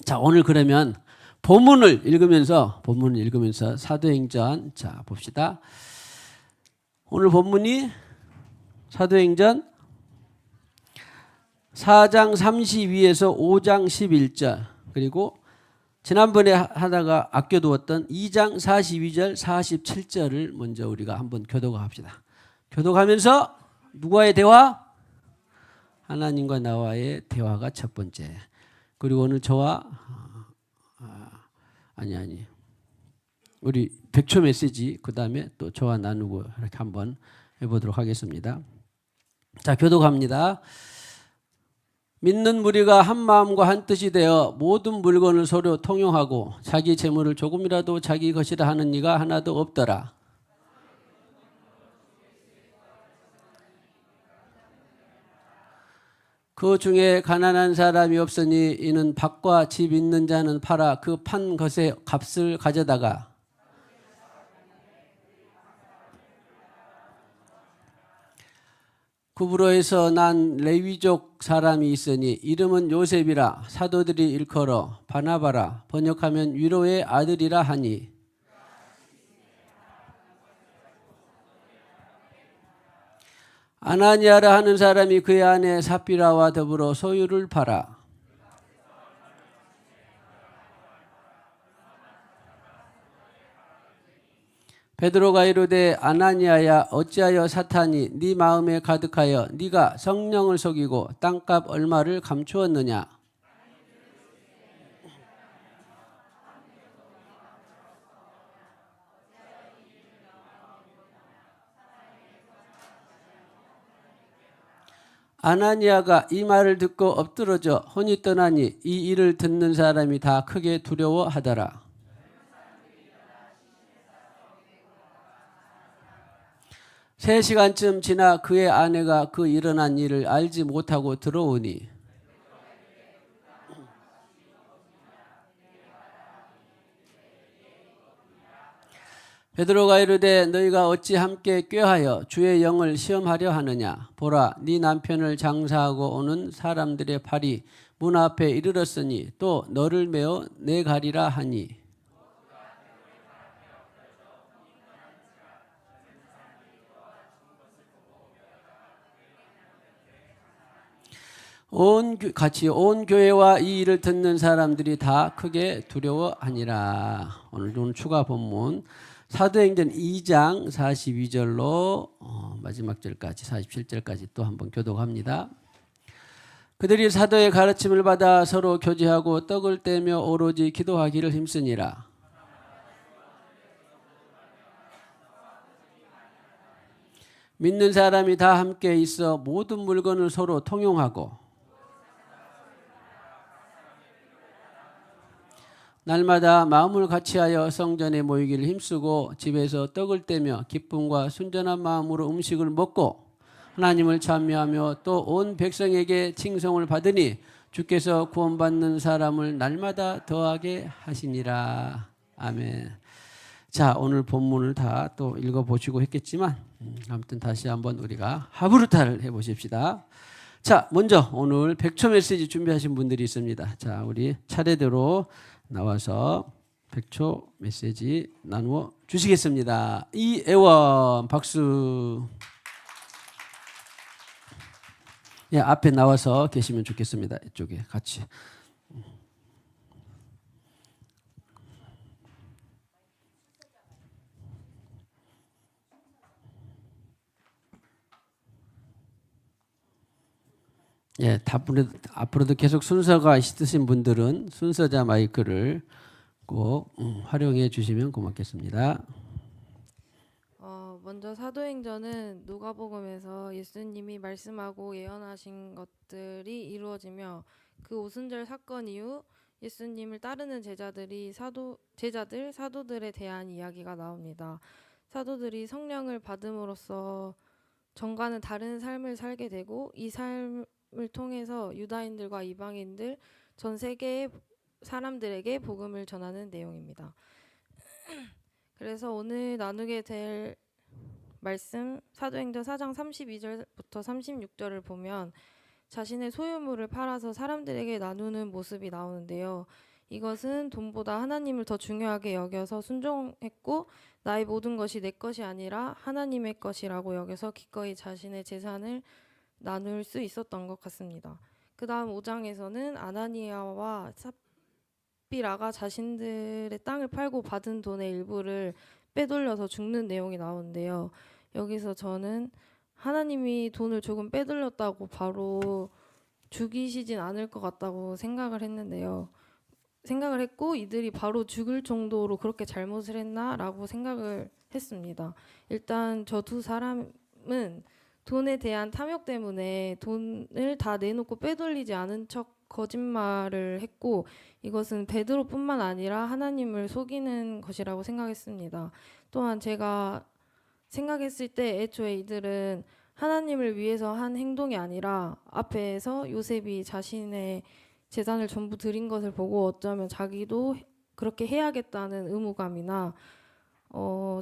자, 오늘 그러면 본문을 읽으면서 사도행전 자 봅시다. 오늘 본문이 사도행전 4장 32에서 5장 11절, 그리고 지난번에 하다가 아껴두었던 2장 42절 47절을 먼저 우리가 한번 교독합시다. 교독하면서 누구와의 대화? 하나님과 나와의 대화가 첫 번째. 그리고 오늘 저와 우리 백초 메시지, 그 다음에 또 저와 나누고 이렇게 한번 해보도록 하겠습니다. 자, 교독합니다. 믿는 무리가 한 마음과 한 뜻이 되어 모든 물건을 서로 통용하고 자기 재물을 조금이라도 자기 것이라 하는 이가 하나도 없더라. 그 중에 가난한 사람이 없으니 이는 밭과 집 있는 자는 팔아 그 판 것의 값을 가져다가 구브로에서 난 레위족 사람이 있으니 이름은 요셉이라 사도들이 일컬어 바나바라 번역하면 위로의 아들이라 하니 아나니아라 하는 사람이 그의 아내 삽비라와 더불어 소유를 팔아 베드로가 이르되 아나니아야 어찌하여 사탄이 네 마음에 가득하여 네가 성령을 속이고 땅값 얼마를 감추었느냐. 아나니아가 이 말을 듣고 엎드러져 혼이 떠나니 이 일을 듣는 사람이 다 크게 두려워하더라. 세 시간쯤 지나 그의 아내가 그 일어난 일을 알지 못하고 들어오니 베드로가 이르되 너희가 어찌 함께 꾀하여 주의 영을 시험하려 하느냐. 보라, 네 남편을 장사하고 오는 사람들의 팔이 문 앞에 이르렀으니 또 너를 메어 내가리라 하니 온 교회와 이 일을 듣는 사람들이 다 크게 두려워하니라. 오늘 추가 본문 사도행전 2장 42절로 마지막 절까지 47절까지 또 한번 교독합니다. 그들이 사도의 가르침을 받아 서로 교제하고 떡을 떼며 오로지 기도하기를 힘쓰니라. 믿는 사람이 다 함께 있어 모든 물건을 서로 통용하고 날마다 마음을 같이하여 성전에 모이기를 힘쓰고 집에서 떡을 떼며 기쁨과 순전한 마음으로 음식을 먹고 하나님을 찬미하며 또 온 백성에게 칭송을 받으니 주께서 구원받는 사람을 날마다 더하게 하시니라. 아멘. 자, 오늘 본문을 다 또 읽어보시고 했겠지만 아무튼 다시 한번 우리가 하브루타를 해보십시다. 자, 먼저 오늘 백초 메시지 준비하신 분들이 있습니다. 자, 우리 차례대로 나와서 백초 메시지 나누어 주시겠습니다. 이애원 박수. 예, 앞에 나와서 계시면 좋겠습니다. 이쪽에 같이. 예, 앞으로도 계속 순서가 있으신 분들은 순서자 마이크를 꼭 활용해 주시면 고맙겠습니다. 먼저 사도행전은 누가복음에서 예수님이 말씀하고 예언하신 것들이 이루어지며 그 오순절 사건 이후 예수님을 따르는 사도들에 대한 이야기가 나옵니다. 사도들이 성령을 받음으로써 전과는 다른 삶을 살게 되고 이 삶을 통해서 유다인들과 이방인들 전 세계의 사람들에게 복음을 전하는 내용입니다. 그래서 오늘 나누게 될 말씀 사도행전 4장 32절부터 36절을 보면 자신의 소유물을 팔아서 사람들에게 나누는 모습이 나오는데요. 이것은 돈보다 하나님을 더 중요하게 여겨서 순종했고 나의 모든 것이 내 것이 아니라 하나님의 것이라고 여겨서 기꺼이 자신의 재산을 나눌 수 있었던 것 같습니다. 그 다음 5장에서는 아나니아와 삽비라가 자신들의 땅을 팔고 받은 돈의 일부를 빼돌려서 죽는 내용이 나오는데요. 여기서 저는 하나님이 돈을 조금 빼돌렸다고 바로 죽이시진 않을 것 같다고 생각을 했고 이들이 바로 죽을 정도로 그렇게 잘못을 했나라고 생각을 했습니다. 일단 저 두 사람은 돈에 대한 탐욕 때문에 돈을 다 내놓고 빼돌리지 않은 척 거짓말을 했고 이것은 베드로뿐만 아니라 하나님을 속이는 것이라고 생각했습니다. 또한 제가 생각했을 때 애초에 이들은 하나님을 위해서 한 행동이 아니라 앞에서 요셉이 자신의 재산을 전부 드린 것을 보고 어쩌면 자기도 그렇게 해야겠다는 의무감이나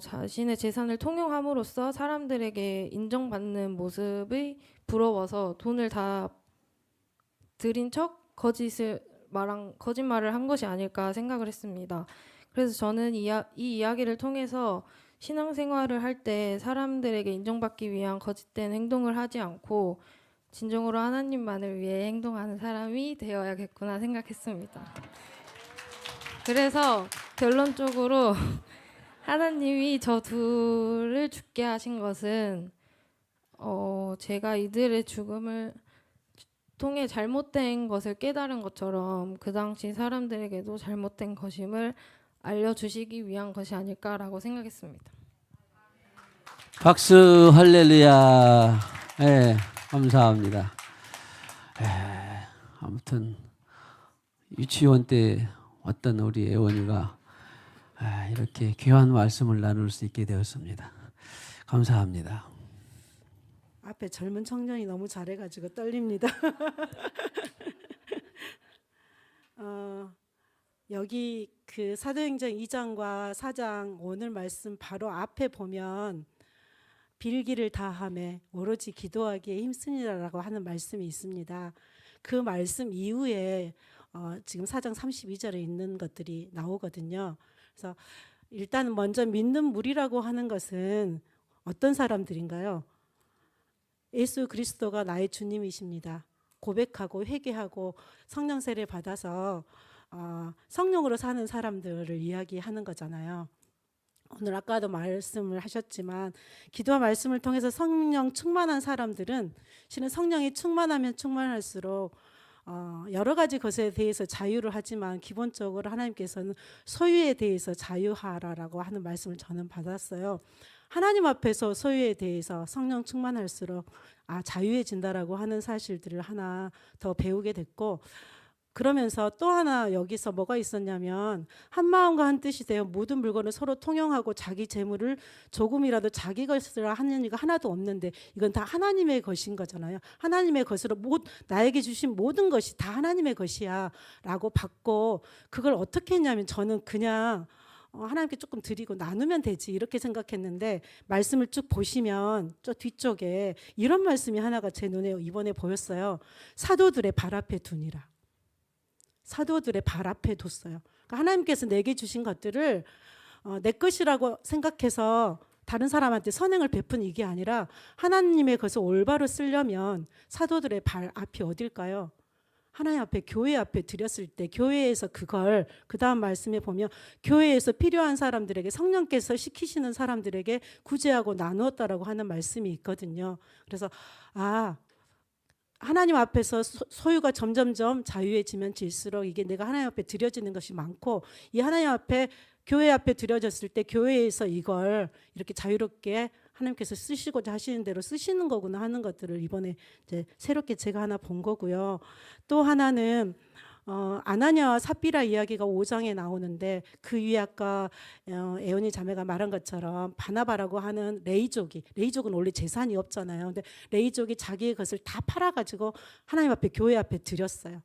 자신의 재산을 통용함으로써 사람들에게 인정받는 모습이 부러워서 돈을 다 드린 척 거짓말을 한 것이 아닐까 생각을 했습니다. 그래서 저는 이 이야기를 통해서 신앙생활을 할 때 사람들에게 인정받기 위한 거짓된 행동을 하지 않고 진정으로 하나님만을 위해 행동하는 사람이 되어야겠구나 생각했습니다. 그래서 결론적으로 하나님이 저 둘을 죽게 하신 것은 제가 이들의 죽음을 통해 잘못된 것을 깨달은 것처럼 그 당시 사람들에게도 잘못된 것임을 알려주시기 위한 것이 아닐까라고 생각했습니다. 박수 할렐루야. 네, 감사합니다. 아무튼 유치원 때 어떤 우리 애원이가 이렇게 귀한 말씀을 나눌 수 있게 되었습니다. 감사합니다. 앞에 젊은 청년이 너무 잘해가지고 떨립니다. 여기 그 사도행전 2장과 4장 오늘 말씀 바로 앞에 보면 빌기를 다하며 오로지 기도하기에 힘쓰니라라고 하는 말씀이 있습니다. 그 말씀 이후에 지금 4장 32절에 있는 것들이 나오거든요. 그래서 일단은 먼저 믿는 무리라고 하는 것은 어떤 사람들인가요? 예수 그리스도가 나의 주님이십니다. 고백하고 회개하고 성령 세례 받아서 성령으로 사는 사람들을 이야기하는 거잖아요. 오늘 아까도 말씀을 하셨지만 기도와 말씀을 통해서 성령 충만한 사람들은 실은 성령이 충만하면 충만할수록 여러 가지 것에 대해서 자유를 하지만 기본적으로 하나님께서는 소유에 대해서 자유하라라고 하는 말씀을 저는 받았어요. 하나님 앞에서 소유에 대해서 성령 충만할수록 자유해진다라고 하는 사실들을 하나 더 배우게 됐고, 그러면서 또 하나 여기서 뭐가 있었냐면 한 마음과 한 뜻이 되어 모든 물건을 서로 통용하고 자기 재물을 조금이라도 자기 것으로 하는 이가 하나도 없는데 이건 다 하나님의 것인 거잖아요. 하나님의 것으로 나에게 주신 모든 것이 다 하나님의 것이야 라고 받고, 그걸 어떻게 했냐면 저는 그냥 하나님께 조금 드리고 나누면 되지 이렇게 생각했는데, 말씀을 쭉 보시면 저 뒤쪽에 이런 말씀이 하나가 제 눈에 이번에 보였어요. 사도들의 발 앞에 두니라. 사도들의 발 앞에 뒀어요. 그러니까 하나님께서 내게 주신 것들을 내 것이라고 생각해서 다른 사람한테 선행을 베푼 이게 아니라 하나님의 것을 올바로 쓰려면 사도들의 발 앞이 어딜까요? 하나님 앞에, 교회 앞에 드렸을 때 교회에서 그걸, 그 다음 말씀에 보면 교회에서 필요한 사람들에게, 성령께서 시키시는 사람들에게 구제하고 나누었다라고 하는 말씀이 있거든요. 그래서 하나님 앞에서 소유가 점점점 자유해지면 질수록 이게 내가 하나님 앞에 드려지는 것이 많고, 이 하나님 앞에, 교회 앞에 드려졌을 때 교회에서 이걸 이렇게 자유롭게 하나님께서 쓰시고자 하시는 대로 쓰시는 거구나 하는 것들을 이번에 이제 새롭게 제가 하나 본 거고요. 또 하나는 아나니아와 삽비라 이야기가 5장에 나오는데, 그 위에 아까 애원이 자매가 말한 것처럼 바나바라고 하는 레이족은 원래 재산이 없잖아요. 근데 레이족이 자기의 것을 다 팔아가지고 하나님 앞에, 교회 앞에 드렸어요.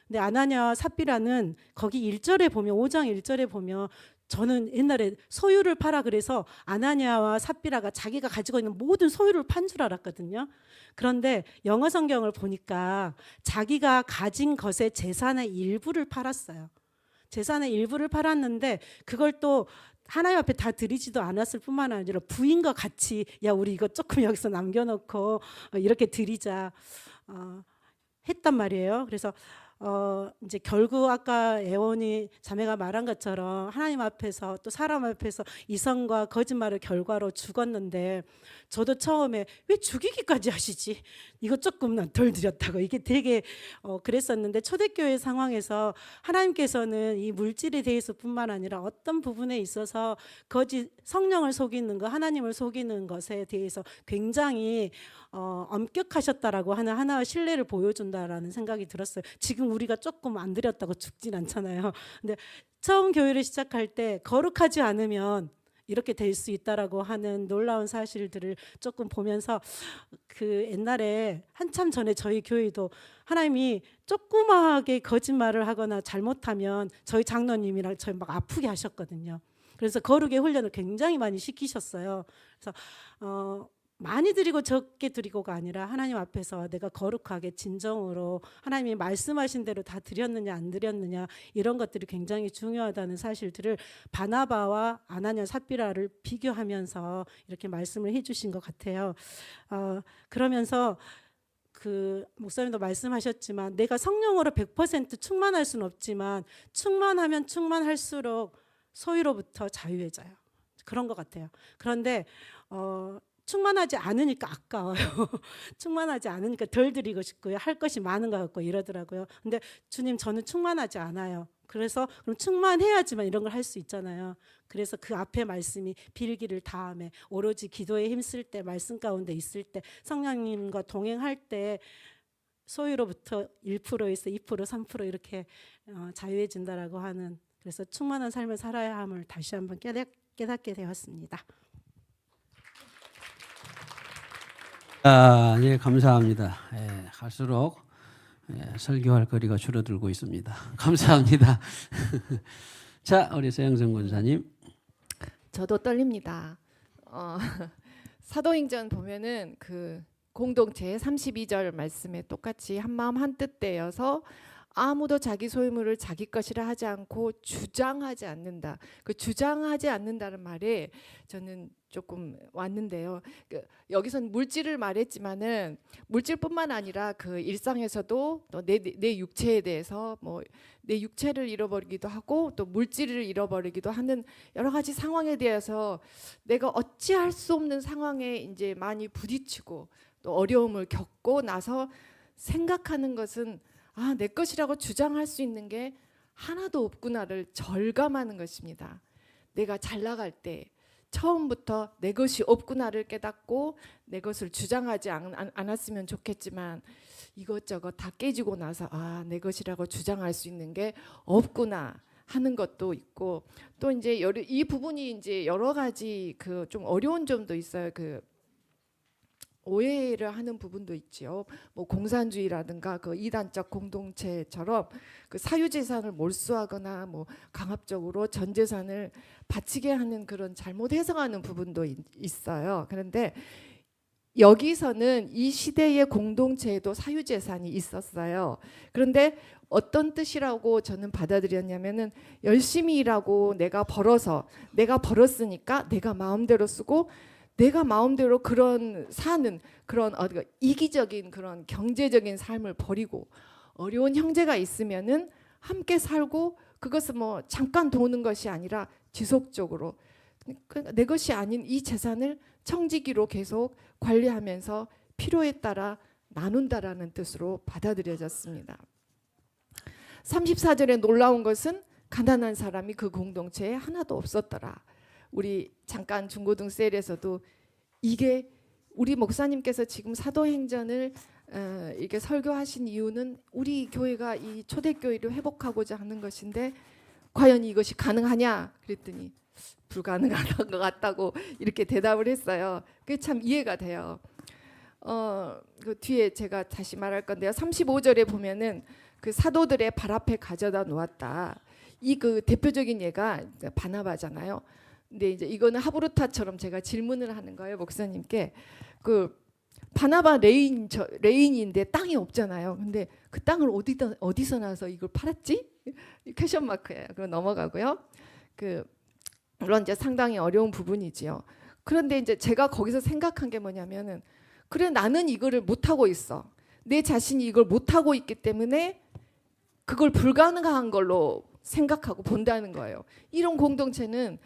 근데 아나니아와 삽비라는 거기 1절에 보면, 5장 1절에 보면, 저는 옛날에 소유를 팔아 그래서 아나니아와 삽비라가 자기가 가지고 있는 모든 소유를 판 줄 알았거든요. 그런데 영어 성경을 보니까 자기가 가진 것의 재산의 일부를 팔았어요. 재산의 일부를 팔았는데 그걸 또 하나님 앞에 다 드리지도 않았을 뿐만 아니라 부인과 같이 야 우리 이거 조금 여기서 남겨놓고 이렇게 드리자 했단 말이에요. 그래서 이제 결국 아까 애원이 자매가 말한 것처럼 하나님 앞에서 또 사람 앞에서 이성과 거짓말의 결과로 죽었는데 저도 처음에 왜 죽이기까지 하시지? 이거 조금 덜 드렸다고 이게 되게 그랬었는데 초대교회 상황에서 하나님께서는 이 물질에 대해서뿐만 아니라 어떤 부분에 있어서 거짓 성령을 속이는 것, 하나님을 속이는 것에 대해서 굉장히 엄격하셨다라고 하는 하나의 신뢰를 보여준다라는 생각이 들었어요. 지금 우리가 조금 안 드렸다고 죽진 않잖아요. 근데 처음 교회를 시작할 때 거룩하지 않으면 이렇게 될 수 있다라고 하는 놀라운 사실들을 조금 보면서 그 옛날에 한참 전에 저희 교회도 하나님이 조그마하게 거짓말을 하거나 잘못하면 저희 장로님이랑 저희 막 아프게 하셨거든요. 그래서 거룩의 훈련을 굉장히 많이 시키셨어요. 그래서 많이 드리고 적게 드리고가 아니라 하나님 앞에서 내가 거룩하게 진정으로 하나님이 말씀하신 대로 다 드렸느냐 안 드렸느냐 이런 것들이 굉장히 중요하다는 사실들을 바나바와 아나니아 삽비라를 비교하면서 이렇게 말씀을 해주신 것 같아요. 그러면서 그 목사님도 말씀하셨지만 내가 성령으로 100% 충만할 수는 없지만 충만하면 충만할수록 소유로부터 자유해져요. 그런 것 같아요. 그런데 충만하지 않으니까 아까워요. 충만하지 않으니까 덜 드리고 싶고요. 할 것이 많은 것 같고 이러더라고요. 근데 주님 저는 충만하지 않아요. 그래서 그럼 충만해야지만 이런 걸 할 수 있잖아요. 그래서 그 앞에 말씀이 빌기를 다함에 오로지 기도에 힘쓸 때 말씀 가운데 있을 때 성령님과 동행할 때 소유로부터 1%에서 2%, 3% 이렇게 자유해진다라고 하는 그래서 충만한 삶을 살아야 함을 다시 한번 깨닫게 되었습니다. 예, 감사합니다. 예, 갈수록 설교할 거리가 줄어들고 있습니다. 감사합니다. 자, 우리 서영선 권사님. 저도 떨립니다. 사도행전 보면은 그 공동체의 32절 말씀에 똑같이 한마음 한뜻 되어서 아무도 자기 소유물을 자기 것이라 하지 않고 주장하지 않는다. 그 주장하지 않는다는 말에 저는 조금 왔는데요. 여기서는 물질을 말했지만은 물질뿐만 아니라 그 일상에서도 또 내 육체에 대해서 뭐 내 육체를 잃어버리기도 하고 또 물질을 잃어버리기도 하는 여러 가지 상황에 대해서 내가 어찌할 수 없는 상황에 이제 많이 부딪히고 또 어려움을 겪고 나서 생각하는 것은 내 것이라고 주장할 수 있는 게 하나도 없구나를 절감하는 것입니다. 내가 잘 나갈 때 처음부터 내 것이 없구나를 깨닫고 내 것을 주장하지 않았으면 좋겠지만 이것저것 다 깨지고 나서 내 것이라고 주장할 수 있는 게 없구나 하는 것도 있고 또 이제 이 부분이 이제 여러 가지 그 좀 어려운 점도 있어요. 그 오해를 하는 부분도 있지요. 뭐 공산주의라든가 그 이단적 공동체처럼 그 사유재산을 몰수하거나 뭐 강압적으로 전 재산을 바치게 하는 그런 잘못 해석하는 부분도 있어요. 그런데 여기서는 이 시대의 공동체에도 사유재산이 있었어요. 그런데 어떤 뜻이라고 저는 받아들였냐면은 열심히 일하고 내가 벌었으니까 내가 마음대로 쓰고 내가 마음대로 그런 사는 그런 이기적인 그런 경제적인 삶을 버리고 어려운 형제가 있으면은 함께 살고 그것은 뭐 잠깐 도는 것이 아니라 지속적으로 내 것이 아닌 이 재산을 청지기로 계속 관리하면서 필요에 따라 나눈다라는 뜻으로 받아들여졌습니다. 34절에 놀라운 것은 가난한 사람이 그 공동체에 하나도 없었더라. 우리 잠깐 중고등 셀에서도 이게 우리 목사님께서 지금 사도행전을 이렇게 설교하신 이유는 우리 교회가 이 초대교회를 회복하고자 하는 것인데 과연 이것이 가능하냐 그랬더니 불가능한 것 같다고 이렇게 대답을 했어요. 그게 참 이해가 돼요. 그 뒤에 제가 다시 말할 건데요. 35절에 보면은 그 사도들의 발 앞에 가져다 놓았다. 이 그 대표적인 예가 바나바잖아요. 근데 이제 이거는 하브루타처럼 제가 질문을 하는 거예요, 목사님께. 그 바나바 레인인데 땅이 없잖아요. 근데 그 땅을 어디서 나서 이걸 팔았지? 퀘션 마크예요. 그럼 넘어가고요. 물론 이제 상당히 어려운 부분이지요. 그런데 이제 제가 거기서 생각한 게 뭐냐면은 그래 나는 이거를 못 하고 있어. 내 자신이 이걸 못 하고 있기 때문에 그걸 불가능한 걸로 생각하고 본다는 거예요. 이런 공동체는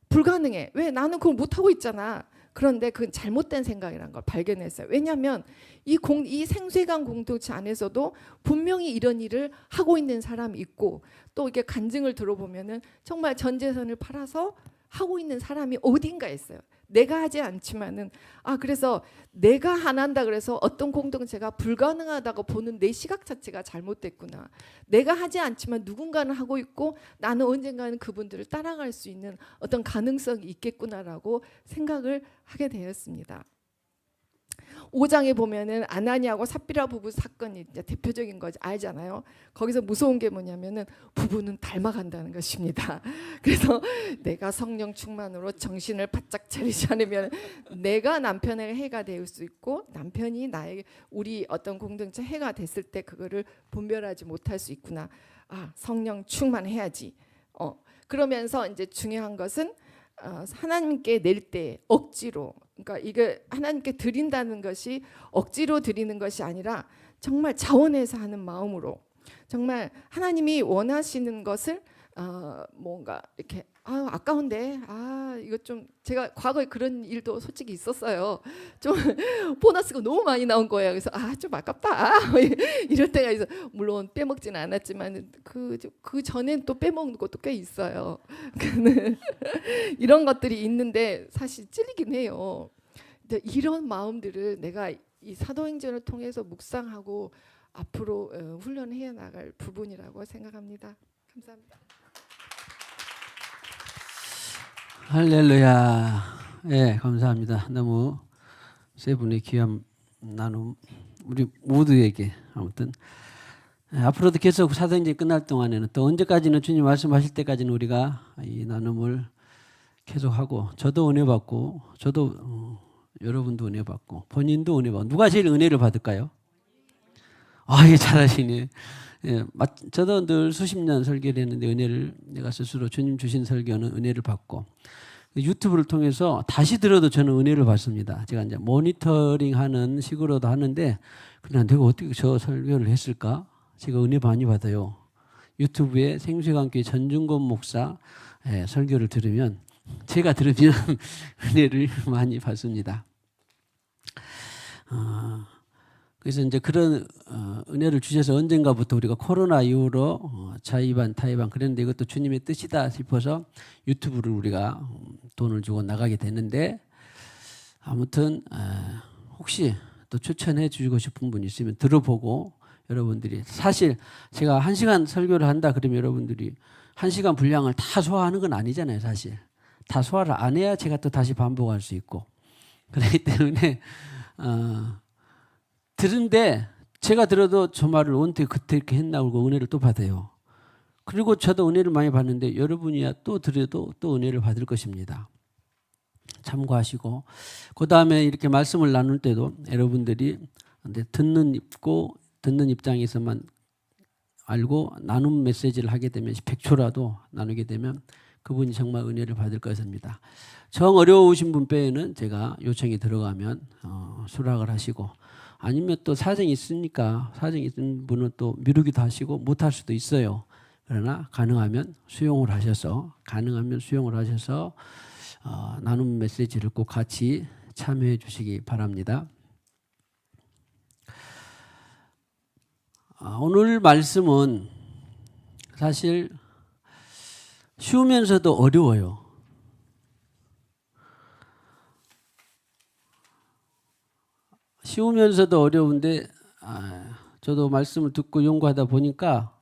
불가능해. 왜? 나는 그걸 못 하고 있잖아. 그런데 그건 잘못된 생각이라는 걸 발견했어요. 왜냐하면 이 생쇄관 공동체 안에서도 분명히 이런 일을 하고 있는 사람이 있고 또 이게 간증을 들어보면은 정말 전 재산을 팔아서 하고 있는 사람이 어딘가 있어요. 내가 하지 않지만은 그래서 내가 안 한다 그래서 어떤 공동체가 불가능하다고 보는 내 시각 자체가 잘못됐구나. 내가 하지 않지만 누군가는 하고 있고 나는 언젠가는 그분들을 따라갈 수 있는 어떤 가능성이 있겠구나라고 생각을 하게 되었습니다. 5장에 보면은 아나니아하고 삽비라 부부 사건이 이제 대표적인 거지 알잖아요. 거기서 무서운 게 뭐냐면은 부부는 닮아간다는 것입니다. 그래서 내가 성령 충만으로 정신을 바짝 차리지 않으면 내가 남편에게 해가 될 수 있고 남편이 나에게 우리 어떤 공동체 해가 됐을 때 그거를 분별하지 못할 수 있구나. 성령 충만해야지. 그러면서 이제 중요한 것은 하나님께 낼 때 억지로 그러니까 이게 하나님께 드린다는 것이 억지로 드리는 것이 아니라 정말 자원해서 하는 마음으로 정말 하나님이 원하시는 것을 뭔가 이렇게 아까운데 이거 좀 제가 과거에 그런 일도 솔직히 있었어요. 좀 보너스가 너무 많이 나온 거예요. 그래서 좀 아깝다 이럴 때가 있어. 물론 빼먹지는 않았지만 그 전엔 또 빼먹는 것도 꽤 있어요. 이런 것들이 있는데 사실 찔리긴 해요. 근데 이런 마음들을 내가 이 사도행전을 통해서 묵상하고 앞으로 훈련해 나갈 부분이라고 생각합니다. 감사합니다. 할렐루야. 예, 감사합니다. 너무 세 분의 귀한 나눔 우리 모두에게 아무튼 앞으로도 계속 사도행전이 끝날 동안에는 또 언제까지는 주님 말씀하실 때까지는 우리가 이 나눔을 계속하고 저도 은혜 받고 저도 여러분도 은혜 받고 본인도 은혜 받고 누가 제일 은혜를 받을까요? 예, 잘하시네. 예, 저도 늘 수십 년 설교를 했는데 은혜를 내가 스스로 주님 주신 설교는 은혜를 받고 유튜브를 통해서 다시 들어도 저는 은혜를 받습니다. 제가 이제 모니터링하는 식으로도 하는데 그냥 내가 어떻게 저 설교를 했을까? 제가 은혜 많이 받아요. 유튜브에 생수관교회 전중권 목사 설교를 들으면 제가 들으면 은혜를 많이 받습니다. 그래서 이제 그런 은혜를 주셔서 언젠가부터 우리가 코로나 이후로 자의반 타의반 그랬는데 이것도 주님의 뜻이다 싶어서 유튜브를 우리가 돈을 주고 나가게 되는데 아무튼 혹시 또 추천해 주시고 싶은 분 있으면 들어보고 여러분들이 사실 제가 1시간 설교를 한다 그러면 여러분들이 1시간 분량을 다 소화하는 건 아니잖아요. 사실 다 소화를 안 해야 제가 또 다시 반복할 수 있고 그렇기 때문에 들은데 제가 들어도 저 말을 언제 그때 이렇게 했나 그러고 은혜를 또 받아요. 그리고 저도 은혜를 많이 받는데 여러분이야 또 들어도 또 은혜를 받을 것입니다. 참고하시고 그 다음에 이렇게 말씀을 나눌 때도 여러분들이 듣는 입장에서만 알고 나눔 메시지를 하게 되면 100초라도 나누게 되면 그분이 정말 은혜를 받을 것입니다. 정 어려우신 분 빼에는 제가 요청이 들어가면 수락을 하시고 아니면 또 사정이 있으니까 사정이 있는 분은 또 미루기도 하시고 못할 수도 있어요. 그러나 가능하면 수용을 하셔서 나눔 메시지를 꼭 같이 참여해 주시기 바랍니다. 오늘 말씀은 사실 쉬우면서도 어려워요. 쉬우면서도 어려운데 저도 말씀을 듣고 연구하다 보니까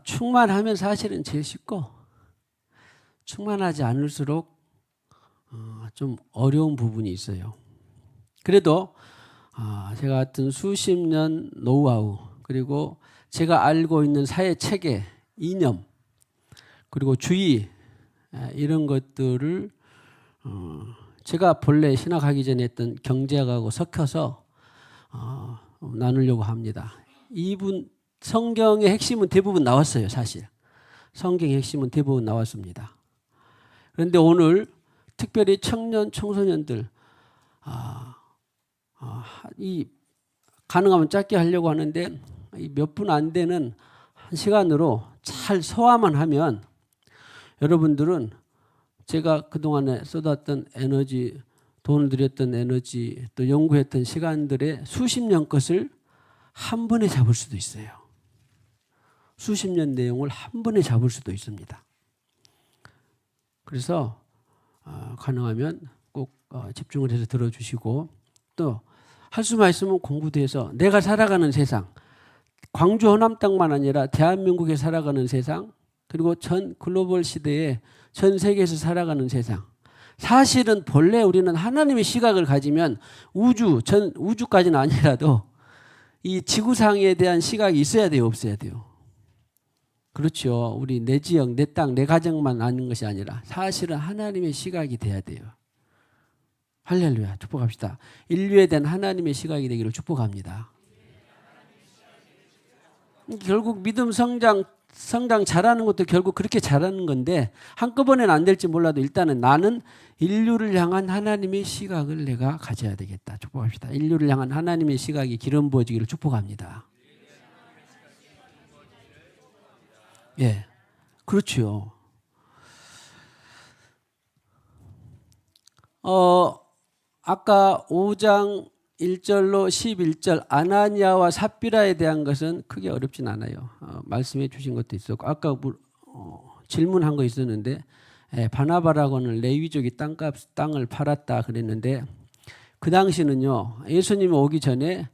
충만하면 사실은 제일 쉽고 충만하지 않을수록 좀 어려운 부분이 있어요. 그래도 제가 같은 수십 년 노하우 그리고 제가 알고 있는 사회 체계, 이념 그리고 주의 이런 것들을 제가 본래 신학하기 전에 했던 경제학하고 섞여서 나누려고 합니다. 이분 성경의 핵심은 대부분 나왔어요. 사실 성경의 핵심은 대부분 나왔습니다. 그런데 오늘 특별히 청년 청소년들 이 가능하면 짧게 하려고 하는데 몇 분 안 되는 한 시간으로 잘 소화만 하면 여러분들은 제가 그동안에 쏟았던 에너지, 돈을 들였던 에너지, 또 연구했던 시간들의 수십 년 것을 한 번에 잡을 수도 있어요. 수십 년 내용을 한 번에 잡을 수도 있습니다. 그래서 가능하면 꼭 집중을 해서 들어주시고, 또 할 수만 있으면 공부도 해서 내가 살아가는 세상, 광주 호남 땅만 아니라 대한민국에 살아가는 세상, 그리고 전 글로벌 시대에 전 세계에서 살아가는 세상, 사실은 본래 우리는 하나님의 시각을 가지면 우주까지는 아니라도 이 지구상에 대한 시각이 있어야 돼요, 없어야 돼요? 그렇죠. 우리 내 지역, 내 땅, 내 가정만 아는 것이 아니라 사실은 하나님의 시각이 돼야 돼요. 할렐루야. 축복합시다. 인류에 대한 하나님의 시각이 되기를 축복합니다. 결국 믿음 성장 잘하는 것도 결국 그렇게 잘하는 건데, 한꺼번에는 안 될지 몰라도 일단은 나는 인류를 향한 하나님의 시각을 내가 가져야 되겠다. 축복합시다. 인류를 향한 하나님의 시각이 기름 부어지기를 축복합니다. 예, 그렇죠. 아까 5장 1절로 11절 아나니아와 삽비라에 대한 것은 크게 어렵진 않아요. 말씀해 주신 것도 있었고, 아까 질문한 거 있었는데, 바나바라고는 레위족이 땅을 팔았다 그랬는데, 그 당시는요, 예수님이 오기 전에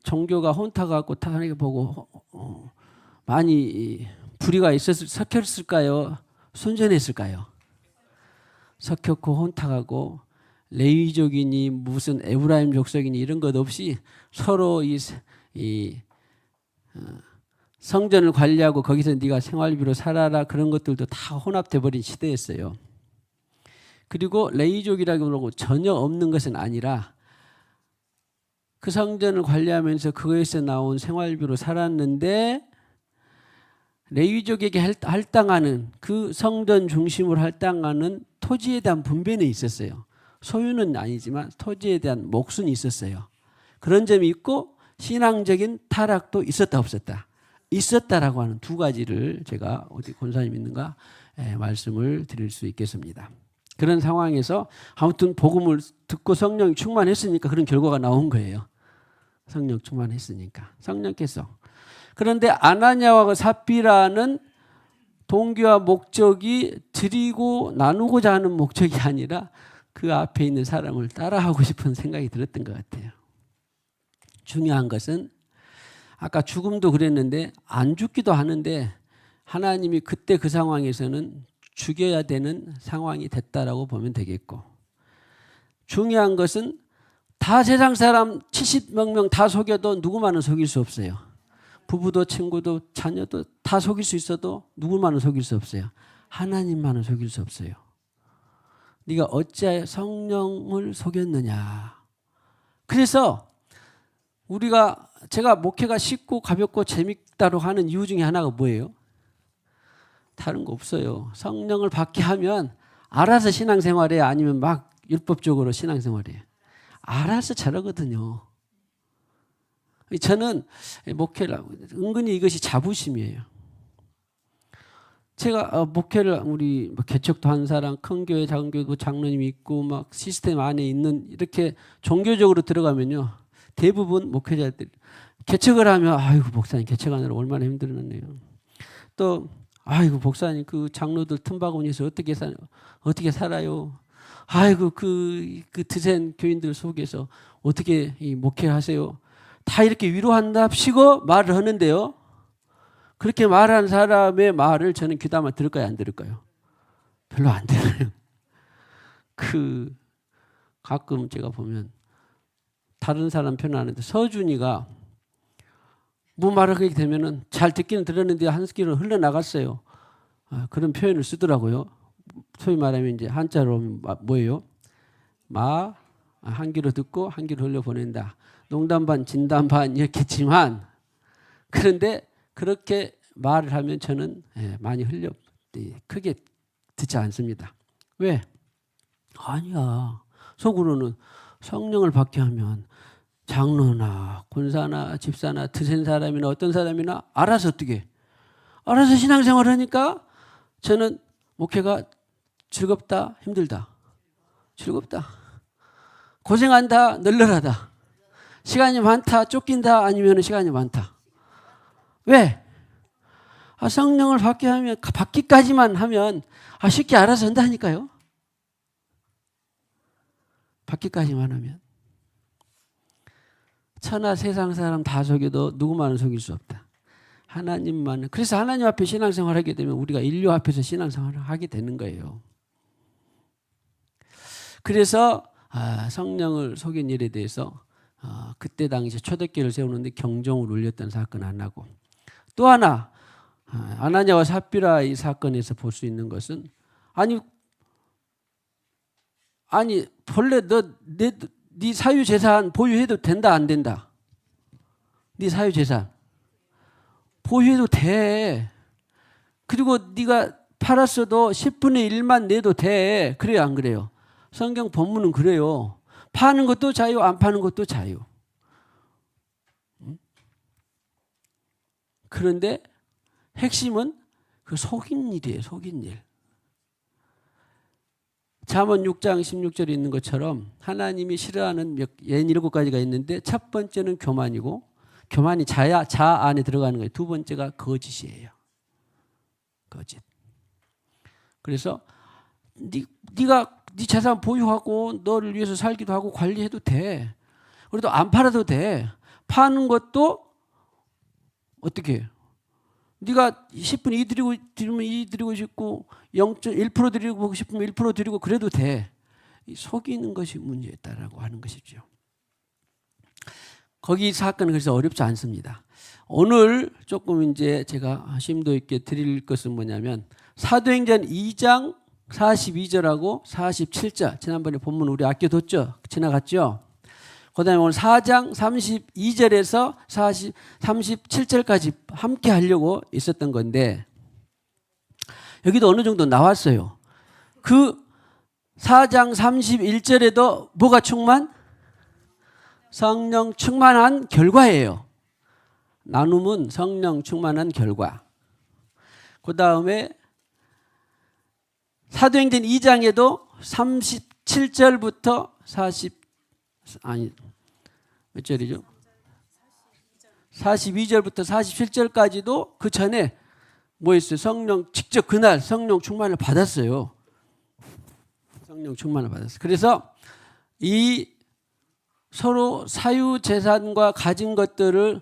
종교가 혼탁하고 타하게 보고 많이 불의가 섞였을까요? 순전했을까요? 섞였고 혼탁하고, 레위족이니 무슨 에브라임 족속이니 이런 것 없이 서로 성전을 관리하고 거기서 네가 생활비로 살아라, 그런 것들도 다 혼합돼 버린 시대였어요. 그리고 레위족이라고 그러고 전혀 없는 것은 아니라 그 성전을 관리하면서 그거에서 나온 생활비로 살았는데, 레위족에게 할당하는, 그 성전 중심으로 할당하는 토지에 대한 분배는 있었어요. 소유는 아니지만 토지에 대한 몫은 있었어요. 그런 점이 있고, 신앙적인 타락도 있었다 없었다? 있었다라고 하는 두 가지를 제가 어디 권사님 있는가 말씀을 드릴 수 있겠습니다. 그런 상황에서 아무튼 복음을 듣고 성령이 충만했으니까 그런 결과가 나온 거예요. 성령 충만했으니까 성령께서. 그런데 아나니아와 삽비라는 동기와 목적이 드리고 나누고자 하는 목적이 아니라 그 앞에 있는 사람을 따라하고 싶은 생각이 들었던 것 같아요. 중요한 것은 아까 죽음도 그랬는데 안 죽기도 하는데, 하나님이 그때 그 상황에서는 죽여야 되는 상황이 됐다라고 보면 되겠고, 중요한 것은 다 세상 사람 70몇 명 다 속여도 누구만은 속일 수 없어요. 부부도 친구도 자녀도 다 속일 수 있어도 누구만은 속일 수 없어요. 하나님만은 속일 수 없어요. 네가 어찌하여 성령을 속였느냐. 그래서 제가 목회가 쉽고 가볍고 재밌다고 하는 이유 중에 하나가 뭐예요? 다른 거 없어요. 성령을 받게 하면 알아서 신앙생활해, 아니면 막 율법적으로 신앙생활해. 알아서 잘하거든요. 저는 목회를 은근히 이것이 자부심이에요. 제가 목회를 우리 개척도 한 사람, 큰 교회, 작은 교회, 그 장로님이 있고 막 시스템 안에 있는, 이렇게 종교적으로 들어가면요, 대부분 목회자들 개척을 하면 아이고 목사님 개척하느라 얼마나 힘들었네요. 또 아이고 목사님 그 장로들 틈바구니에서 어떻게 살아요? 아이고 그 드센 교인들 속에서 어떻게 이 목회하세요? 다 이렇게 위로한답시고 말을 하는데요, 그렇게 말한 사람의 말을 저는 귀담아 들을까요, 안 들을까요? 별로 안 들어요. 가끔 제가 보면 다른 사람 편하는데, 서준이가 뭐 말하게 되면은 잘 듣기는 들었는데 한숨길은 흘러나갔어요. 그런 표현을 쓰더라고요. 소위 말하면 이제 한자로 뭐예요? 한 귀로 듣고 한 귀로 흘려 보낸다. 농담 반 진담 반이었겠지만 그런데 그렇게 말을 하면 저는 많이 크게 듣지 않습니다. 왜? 아니야. 속으로는 성령을 받게 하면 장로나 권사나 집사나 드센 사람이나 어떤 사람이나 알아서 어떻게 알아서 신앙생활을 하니까 저는 목회가 즐겁다 힘들다. 즐겁다. 고생한다 널널하다. 시간이 많다 쫓긴다 아니면 시간이 많다. 왜? 성령을 받게 하면 받기까지만 하면 쉽게 알아서 한다니까요. 받기까지만 하면. 천하 세상 사람 다 속여도 누구만은 속일 수 없다. 하나님만. 그래서 하나님 앞에 신앙생활을 하게 되면 우리가 인류 앞에서 신앙생활을 하게 되는 거예요. 그래서 성령을 속인 일에 대해서 그때 당시 초대교회를 세우는데 경종을 울렸던 사건 하나고, 또 하나 아나니아와 삽비라 이 사건에서 볼 수 있는 것은 아니 본래 네 사유 재산 보유해도 된다 안 된다? 네 사유 재산 보유해도 돼. 그리고 네가 팔았어도 10분의 1만 내도 돼. 그래요 안 그래요? 성경 본문은 그래요. 파는 것도 자유 안 파는 것도 자유. 그런데 핵심은 그 속인 일이에요. 속인 일. 잠언 6장 16절에 있는 것처럼 하나님이 싫어하는 67가지가 있는데 첫 번째는 교만이고, 교만이 자 안에 들어가는 거예요. 두 번째가 거짓이에요. 거짓. 그래서 네가 네 재산 보유하고 너를 위해서 살기도 하고 관리해도 돼. 그래도 안 팔아도 돼. 파는 것도 어떻게 해요? 네가 10분 2 드리면 2 드리고 싶고 0.1% 드리고 싶으면 1% 드리고 그래도 돼. 속이는 것이 문제였다라고 하는 것이죠. 거기 사건은 그래서 어렵지 않습니다. 오늘 조금 이제 제가 심도 있게 드릴 것은 뭐냐면 사도행전 2장 42절하고 47절. 지난번에 본문 우리 아껴뒀죠? 지나갔죠? 그 다음에 오늘 4장 32절에서 37절까지 함께 하려고 있었던 건데 여기도 어느 정도 나왔어요. 그 4장 31절에도 뭐가 충만? 성령 충만한 결과예요. 나눔은 성령 충만한 결과. 그 다음에 사도행전 2장에도 37절부터 몇 절이죠? 42절부터 47절까지도 그 전에 뭐 있어요? 성령 직접 그날 성령 충만을 받았어요. 성령 충만을 받았어요. 그래서 이 서로 사유 재산과 가진 것들을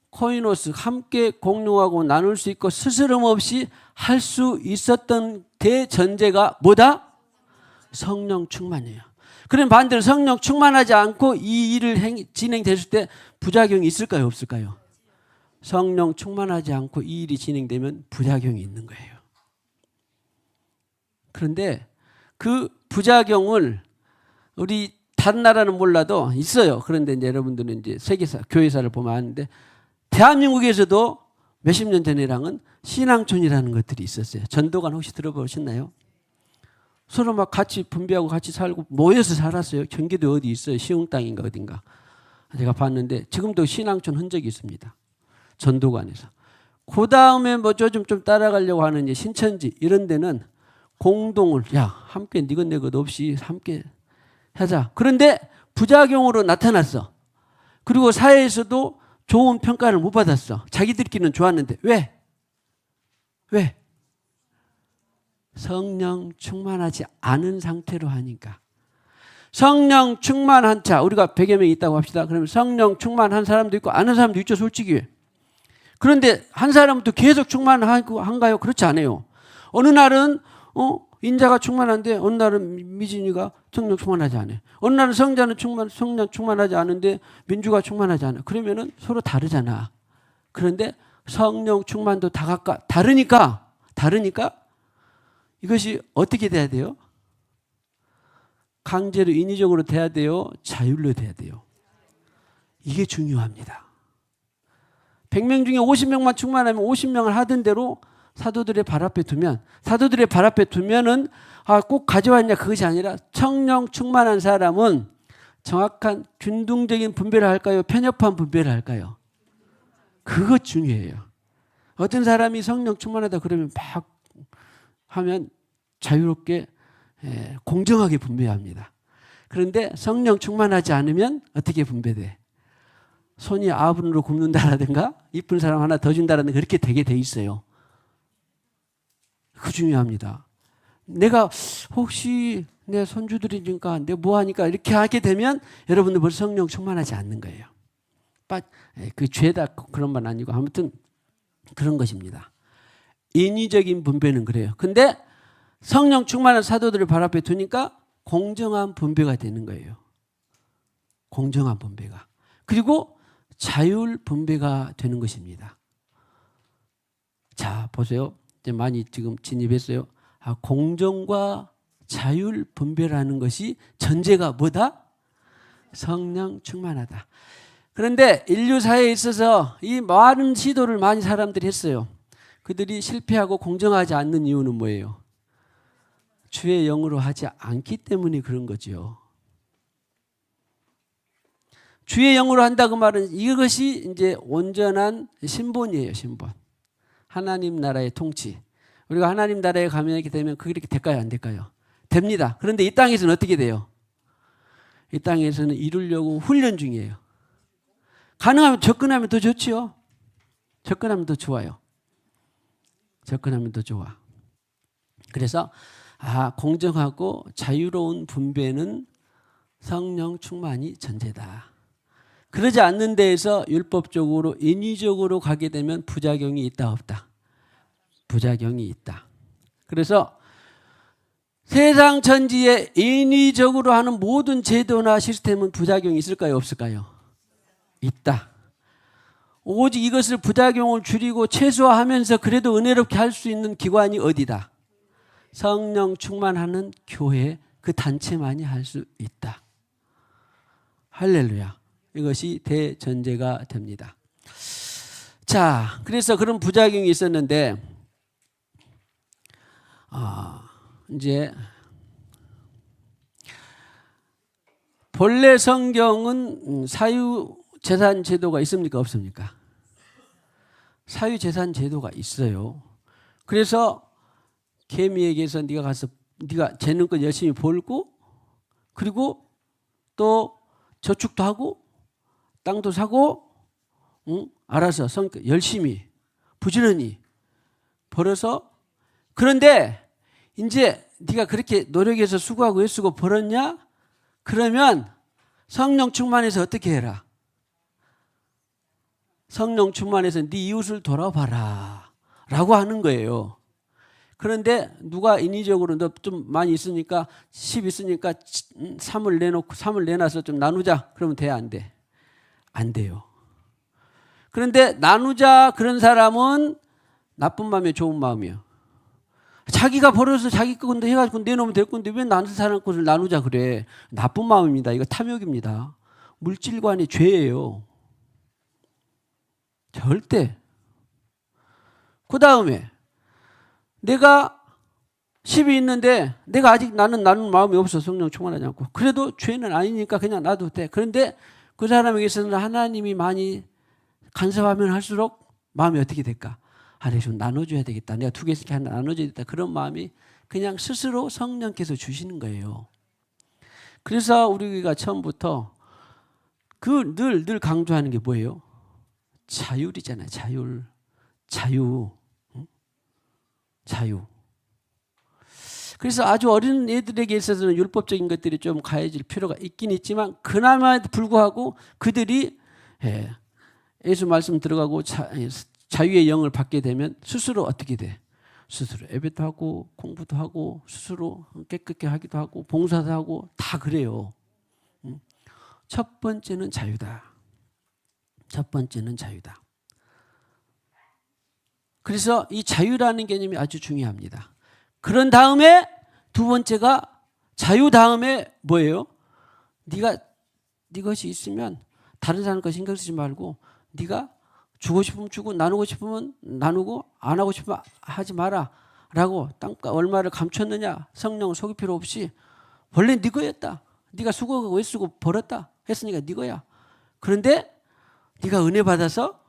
코이노스 함께 공유하고 나눌 수 있고 스스럼 없이 할 수 있었던 대전제가 뭐다? 성령 충만이에요. 그럼 반대로 성령 충만하지 않고 이 일을 진행됐을 때 부작용이 있을까요? 없을까요? 성령 충만하지 않고 이 일이 진행되면 부작용이 있는 거예요. 그런데 그 부작용을 우리 다른 나라는 몰라도 있어요. 그런데 이제 여러분들은 이제 세계사, 교회사를 보면 아는데 대한민국에서도 몇십 년 전이랑은 신앙촌이라는 것들이 있었어요. 전도관 혹시 들어보셨나요? 서로 막 같이 분배하고 같이 살고 모여서 살았어요. 경기도 어디 있어요. 시흥 땅인가 어딘가. 제가 봤는데 지금도 신앙촌 흔적이 있습니다. 전도관에서. 그 다음에 뭐 요즘 좀 따라가려고 하는 이제 신천지 이런 데는 공동을 함께 니것 내 것 없이 함께 하자. 그런데 부작용으로 나타났어. 그리고 사회에서도 좋은 평가를 못 받았어. 자기들끼리는 좋았는데 왜? 성령 충만하지 않은 상태로 하니까. 성령 충만한 자, 우리가 100여 명 있다고 합시다. 그러면 성령 충만한 사람도 있고 안 한 사람도 있죠, 솔직히. 그런데 한 사람은 또 계속 충만한가요? 그렇지 않아요. 어느 날은 인자가 충만한데 어느 날은 미진이가 성령 충만하지 않아요. 어느 날은 성자는 성령 충만하지 않은데 민주가 충만하지 않아. 그러면은 서로 다르잖아. 그런데 성령 충만도 다르니까 이것이 어떻게 돼야 돼요? 강제로 인위적으로 돼야 돼요? 자율로 돼야 돼요? 이게 중요합니다. 100명 중에 50명만 충만하면 50명을 하던 대로 사도들의 발 앞에 두면, 사도들의 발 앞에 두면은 꼭 가져왔냐 그것이 아니라 성령 충만한 사람은 정확한 균등적인 분배를 할까요? 편협한 분배를 할까요? 그거 중요해요. 어떤 사람이 성령 충만하다 그러면 막 하면 자유롭게 공정하게 분배합니다. 그런데 성령 충만하지 않으면 어떻게 분배돼? 손이 아분으로 굽는다라든가 이쁜 사람 하나 더 준다라든가 그렇게 되게 돼 있어요. 그 중요합니다. 내가 혹시 내 손주들이니까 내가 뭐하니까 이렇게 하게 되면 여러분들 벌써 성령 충만하지 않는 거예요. 그 죄다 그런 건 아니고 아무튼 그런 것입니다. 인위적인 분배는 그래요. 근데 성령 충만한 사도들을 발 앞에 두니까 공정한 분배가 되는 거예요. 공정한 분배가. 그리고 자율 분배가 되는 것입니다. 자, 보세요. 이제 많이 지금 진입했어요. 공정과 자율 분배라는 것이 전제가 뭐다? 성령 충만하다. 그런데 인류 사회에 있어서 이 많은 시도를 많이 사람들이 했어요. 그들이 실패하고 공정하지 않는 이유는 뭐예요? 주의 영으로 하지 않기 때문에 그런 거죠. 주의 영으로 한다고 말은 이것이 이제 온전한 신본이에요, 신본. 하나님 나라의 통치. 우리가 하나님 나라에 가면 이렇게 되면 그게 이렇게 될까요, 안 될까요? 됩니다. 그런데 이 땅에서는 어떻게 돼요? 이 땅에서는 이루려고 훈련 중이에요. 가능하면 접근하면 더 좋지요. 접근하면 더 좋아요. 접근하면 더 좋아. 그래서 공정하고 자유로운 분배는 성령 충만이 전제다. 그러지 않는 데에서 율법적으로 인위적으로 가게 되면 부작용이 있다 없다? 부작용이 있다. 그래서 세상 전지에 인위적으로 하는 모든 제도나 시스템은 부작용이 있을까요 없을까요? 있다. 오직 이것을 부작용을 줄이고 최소화하면서 그래도 은혜롭게 할 수 있는 기관이 어디다? 성령 충만하는 교회, 그 단체만이 할 수 있다. 할렐루야. 이것이 대전제가 됩니다. 자, 그래서 그런 부작용이 있었는데 이제 본래 성경은 사유재산 제도가 있습니까 없습니까? 사유재산 제도가 있어요. 그래서 개미에게서 네가 재는 것 열심히 벌고 그리고 또 저축도 하고 땅도 사고 알아서 열심히 부지런히 벌어서 그런데 이제 네가 그렇게 노력해서 수고하고 애쓰고 벌었냐? 그러면 성령 충만해서 어떻게 해라? 성령 충만해서 네 이웃을 돌아봐라 라고 하는 거예요. 그런데 누가 인위적으로 너 좀 많이 있으니까 10 있으니까 3을 내놔서 좀 나누자 그러면 돼 안 돼? 안 돼요. 그런데 나누자 그런 사람은 나쁜 마음이에요 좋은 마음이에요? 자기가 벌어서 자기 건데 해가지고 내놓으면 될 건데 왜 나는 사람 것을 나누자 그래? 나쁜 마음입니다. 이거 탐욕입니다. 물질관이 죄예요. 절대. 그 다음에 내가 10이 있는데 내가 아직 나는 마음이 없어 성령 충만하지 않고 그래도 죄는 아니니까 그냥 놔도 돼. 그런데 그 사람에게서는 하나님이 많이 간섭하면 할수록 마음이 어떻게 될까? 내가 좀 나눠줘야 되겠다. 내가 2개 있으니까 하나 나눠줘야 되겠다. 그런 마음이 그냥 스스로 성령께서 주시는 거예요. 그래서 우리가 처음부터 늘 강조하는 게 뭐예요? 자율이잖아요. 자유. 그래서 아주 어린 애들에게 있어서는 율법적인 것들이 좀 가해질 필요가 있긴 있지만 그나마 불구하고 그들이 예수 말씀 들어가고 자유의 영을 받게 되면 스스로 어떻게 돼? 스스로 예배도 하고 공부도 하고 스스로 깨끗게 하기도 하고 봉사도 하고 다 그래요. 첫 번째는 자유다. 첫 번째는 자유다. 그래서 이 자유라는 개념이 아주 중요합니다. 그런 다음에 두 번째가 자유 다음에 뭐예요? 네가 네 것이 있으면 다른 사람 거 신경 쓰지 말고 네가 주고 싶으면 주고 나누고 싶으면 나누고 안 하고 싶으면 하지 마라 라고 땅값 얼마를 감췄느냐. 성령 속일 필요 없이 원래 네 거였다. 네가 수고하고 애쓰고 벌었다 했으니까 네 거야. 그런데 네가 은혜 받아서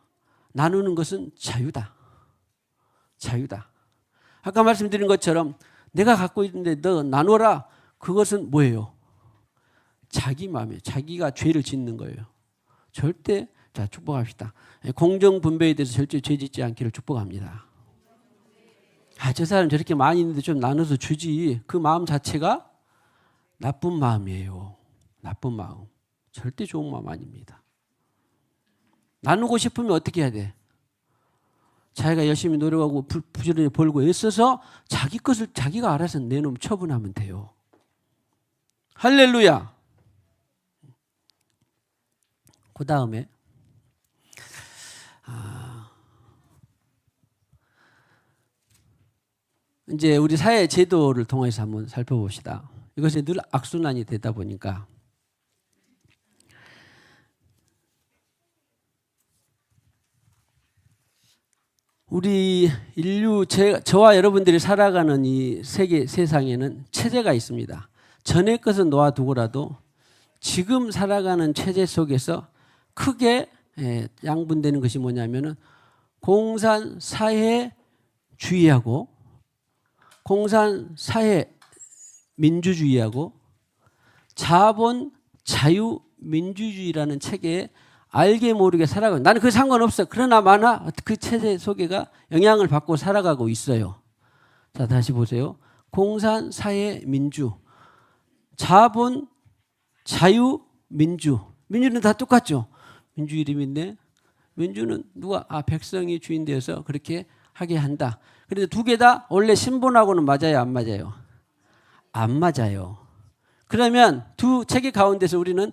나누는 것은 자유다. 자유다. 아까 말씀드린 것처럼 내가 갖고 있는데 너 나눠라. 그것은 뭐예요? 자기 마음이에요. 자기가 죄를 짓는 거예요. 절대 자 축복합시다. 공정 분배에 대해서 절대 죄 짓지 않기를 축복합니다. 저 사람 저렇게 많이 있는데 좀 나눠서 주지. 그 마음 자체가 나쁜 마음이에요. 나쁜 마음. 절대 좋은 마음 아닙니다. 나누고 싶으면 어떻게 해야 돼? 자기가 열심히 노력하고 부지런히 벌고 애써서 자기 것을 자기가 알아서 내놓으면 처분하면 돼요. 할렐루야. 그 다음에 이제 우리 사회 제도를 통해서 한번 살펴봅시다. 이것이 늘 악순환이 되다 보니까 우리 인류 저와 여러분들이 살아가는 이 세상에는 체제가 있습니다. 전의 것은 놓아두고라도 지금 살아가는 체제 속에서 크게 양분되는 것이 뭐냐면은 공산사회주의하고 공산사회민주주의하고 자본자유민주주의라는 체계에 알게 모르게 살아가고 나는 그게 상관없어. 그러나 마나 그 체제 속에가 영향을 받고 살아가고 있어요. 자 다시 보세요. 공산사회민주 자본자유민주 민주는 다 똑같죠. 민주 이름인데 민주는 누가 백성이 주인 되어서 그렇게 하게 한다. 그런데 두 개 다 원래 신본하고는 맞아요, 안 맞아요? 안 맞아요. 그러면 두 체계 가운데서 우리는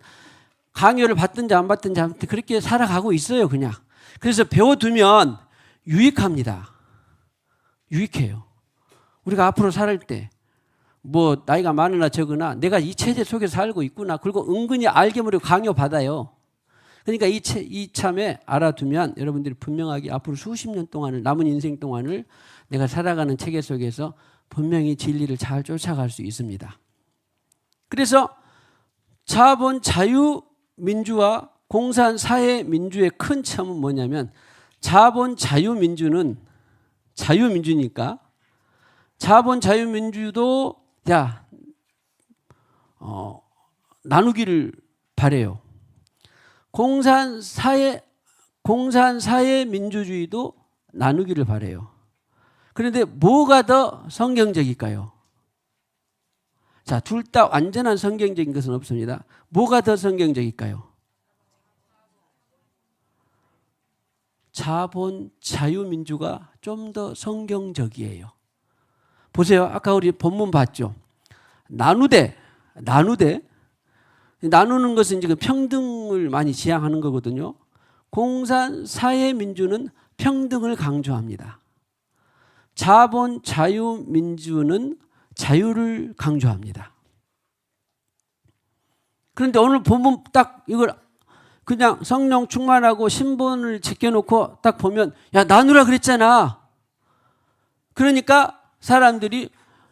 강요를 받든지 안 받든지 그렇게 살아가고 있어요, 그냥. 그래서 배워두면 유익합니다. 유익해요. 우리가 앞으로 살 때 뭐 나이가 많으나 적으나 내가 이 체제 속에서 살고 있구나. 그리고 은근히 알게 모르게 강요받아요. 그러니까 이참에 알아두면 여러분들이 분명하게 앞으로 수십 년 동안을 남은 인생 동안을 내가 살아가는 체계 속에서 분명히 진리를 잘 쫓아갈 수 있습니다. 그래서 자본 자유민주와 공산 사회민주의 큰 차이는 뭐냐면 자본 자유민주는 자유민주니까 자본 자유민주도 나누기를 바래요. 공산 사회민주주의도 나누기를 바래요. 그런데 뭐가 더 성경적일까요? 자, 둘 다 완전한 성경적인 것은 없습니다. 뭐가 더 성경적일까요? 자본 자유민주가 좀 더 성경적이에요. 보세요. 아까 우리 본문 봤죠. 나누는 것은 지금 평등을 많이 지향하는 거거든요. 공산 사회민주는 평등을 강조합니다. 자본 자유민주는 자유를 강조합니다. 그런데 오늘 본문 딱 이걸 그냥 성령 충만하고 신본을 제껴놓고 딱 보면 야 나누라 그랬잖아. 그러니까 사람들이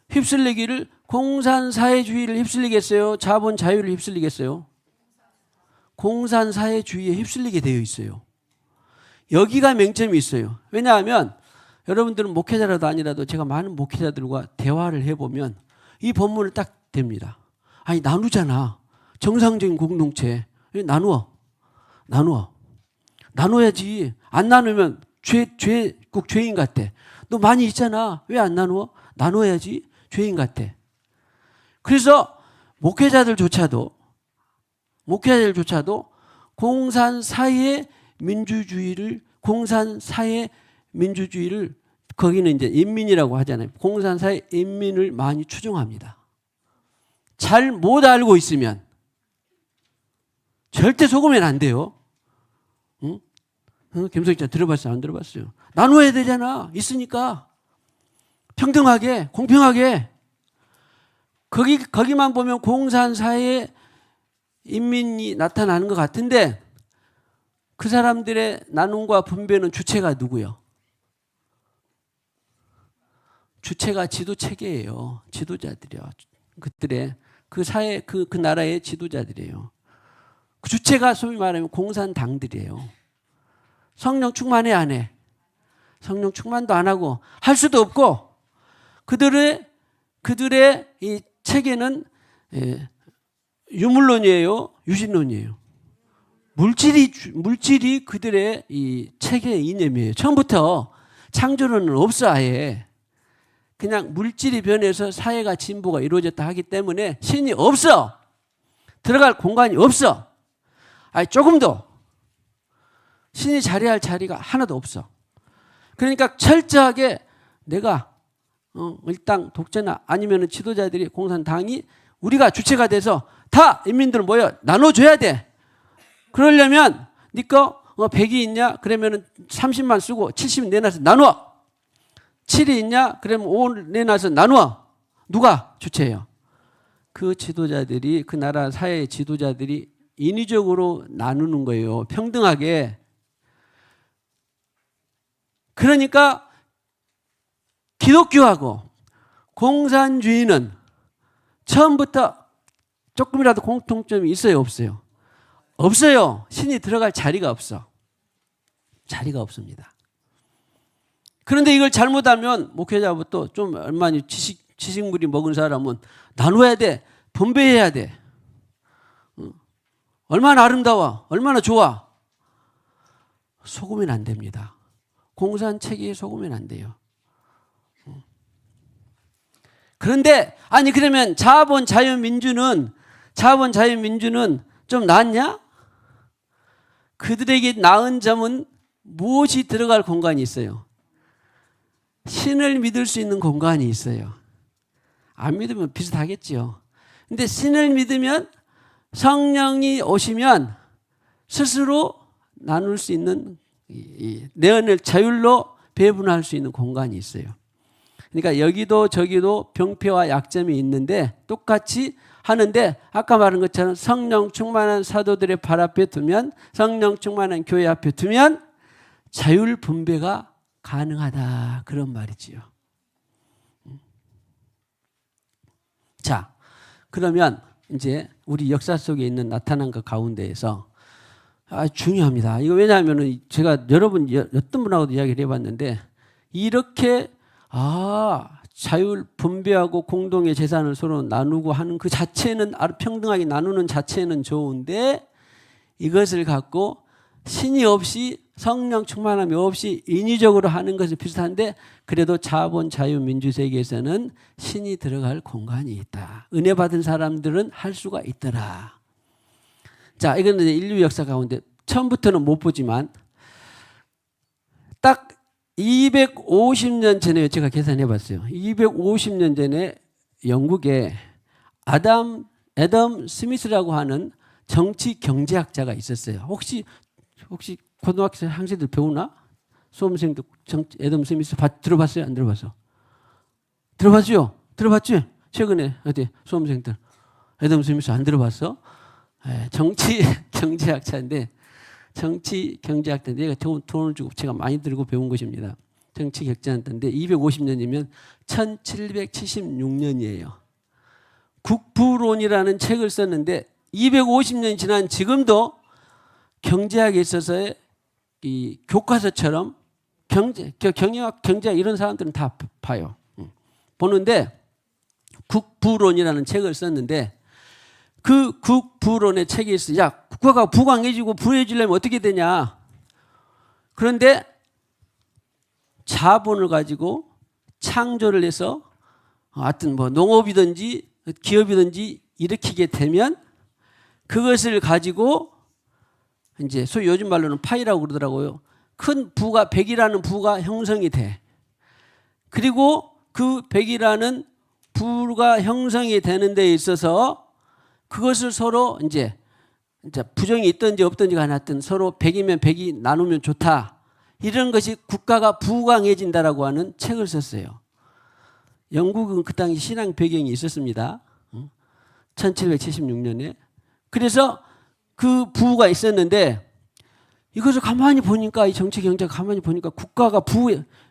휩쓸리기를 공산사회주의를 휩쓸리겠어요? 자본자유를 휩쓸리겠어요? 공산사회주의에 휩쓸리게 되어 있어요. 여기가 맹점이 있어요. 왜냐하면 여러분들은 목회자라도 아니라도 제가 많은 목회자들과 대화를 해보면 이 본문을 딱 댑니다. 아니 나누잖아. 정상적인 공동체. 나눠야지. 안 나누면 꼭 죄인 같아. 너 많이 있잖아. 왜 안 나누어? 나눠야지. 죄인 같아. 그래서 목회자들조차도 공산사회 민주주의를 거기는 이제 인민이라고 하잖아요. 공산사회 인민을 많이 추종합니다. 잘 못 알고 있으면 절대 속으면 안 돼요. 응? 김석자 들어봤어요? 안 들어봤어요? 나눠야 되잖아. 있으니까. 평등하게, 공평하게. 거기만 보면 공산사회 인민이 나타나는 것 같은데 그 사람들의 나눔과 분배는 주체가 누구요? 주체가 지도 체계예요. 지도자들이요. 그들의 그 사회 그 나라의 지도자들이에요. 그 주체가 소위 말하면 공산당들이에요. 성령 충만해 안 해? 성령 충만도 안 하고 할 수도 없고 그들의 이 체계는 유물론이에요, 유신론이에요. 물질이 그들의 이 체계의 이념이에요. 처음부터 창조론은 없어 아예. 그냥 물질이 변해서 사회가 진보가 이루어졌다 하기 때문에 신이 없어. 들어갈 공간이 없어. 아니 조금도 신이 자리할 자리가 하나도 없어. 그러니까 철저하게 내가 일당 독재나 아니면 지도자들이 공산당이 우리가 주체가 돼서 다 인민들 모여 나눠줘야 돼. 그러려면 네 거 100이 있냐? 그러면 30만 쓰고 70 내놔서 나누어. 7이 있냐? 그러면 5 내놔서 나누어. 누가 주체예요? 그 지도자들이 그 나라 사회의 지도자들이 인위적으로 나누는 거예요. 평등하게. 그러니까 기독교하고 공산주의는 처음부터 조금이라도 공통점이 있어요, 없어요? 없어요. 신이 들어갈 자리가 없어. 자리가 없습니다. 그런데 이걸 잘못하면 목회자부터 좀 얼마나 지식물이 먹은 사람은 나눠야 돼. 분배해야 돼. 얼마나 아름다워. 얼마나 좋아. 속으면 안 됩니다. 공산체계에 속으면 안 돼요. 그런데 아니 그러면 자본 자유민주는 좀 낫냐? 그들에게 나은 점은 무엇이 들어갈 공간이 있어요? 신을 믿을 수 있는 공간이 있어요. 안 믿으면 비슷하겠지요. 근데 신을 믿으면 성령이 오시면 스스로 나눌 수 있는 내언을 자율로 배분할 수 있는 공간이 있어요. 그러니까 여기도 저기도 병폐와 약점이 있는데 똑같이 하는데 아까 말한 것처럼 성령 충만한 사도들의 발 앞에 두면 성령 충만한 교회 앞에 두면 자율 분배가 가능하다 그런 말이지요. 자, 그러면 이제 우리 역사 속에 있는 나타난 것 가운데에서 중요합니다. 이거 왜냐하면 제가 어떤 분하고도 이야기를 해봤는데 이렇게 자율 분배하고 공동의 재산을 서로 나누고 하는 그 자체는 평등하게 나누는 자체는 좋은데 이것을 갖고 신이 없이 성령 충만함이 없이 인위적으로 하는 것은 비슷한데 그래도 자본 자유민주 세계에서는 신이 들어갈 공간이 있다. 은혜 받은 사람들은 할 수가 있더라. 자, 이거는 인류 역사 가운데 처음부터는 못 보지만 딱 250년 전에 제가 계산해 봤어요. 250년 전에 영국에 애덤 스미스라고 하는 정치 경제학자가 있었어요. 혹시 고등학생 학생들 배우나? 수험생도 애덤 스미스 들어봤어요? 안 들어봤어? 들어봤죠? 들어봤지? 최근에 어디 수험생들 애덤 스미스 안 들어봤어? 정치 경제학자인데 얘가 돈을 주고 제가 많이 들고 배운 것입니다. 정치 경제학자인데 250년이면 1776년이에요. 국부론이라는 책을 썼는데 250년이 지난 지금도 경제학에 있어서의 이 교과서처럼 경영학, 경제학 이런 사람들은 다 봐요. 보는데 국부론이라는 책을 썼는데 그 국부론의 책에 있어. 야, 국가가 부강해지고 부유해지려면 어떻게 되냐? 그런데 자본을 가지고 창조를 해서 하여튼 뭐 농업이든지 기업이든지 일으키게 되면 그것을 가지고 이제 소위 요즘 말로는 파이라고 그러더라고요. 큰 부가 100이라는 부가 형성이 돼. 그리고 그 100이라는 부가 형성이 되는 데 있어서 그것을 서로 이제 부정이 있든지 없든지 간에 서로 100이면 100이 나누면 좋다. 이런 것이 국가가 부강해진다라고 하는 책을 썼어요. 영국은 그 당시 신앙 배경이 있었습니다. 1776년에. 그래서 그 부가 있었는데 이것을 가만히 보니까 이 정치 경제가 가만히 보니까 국가가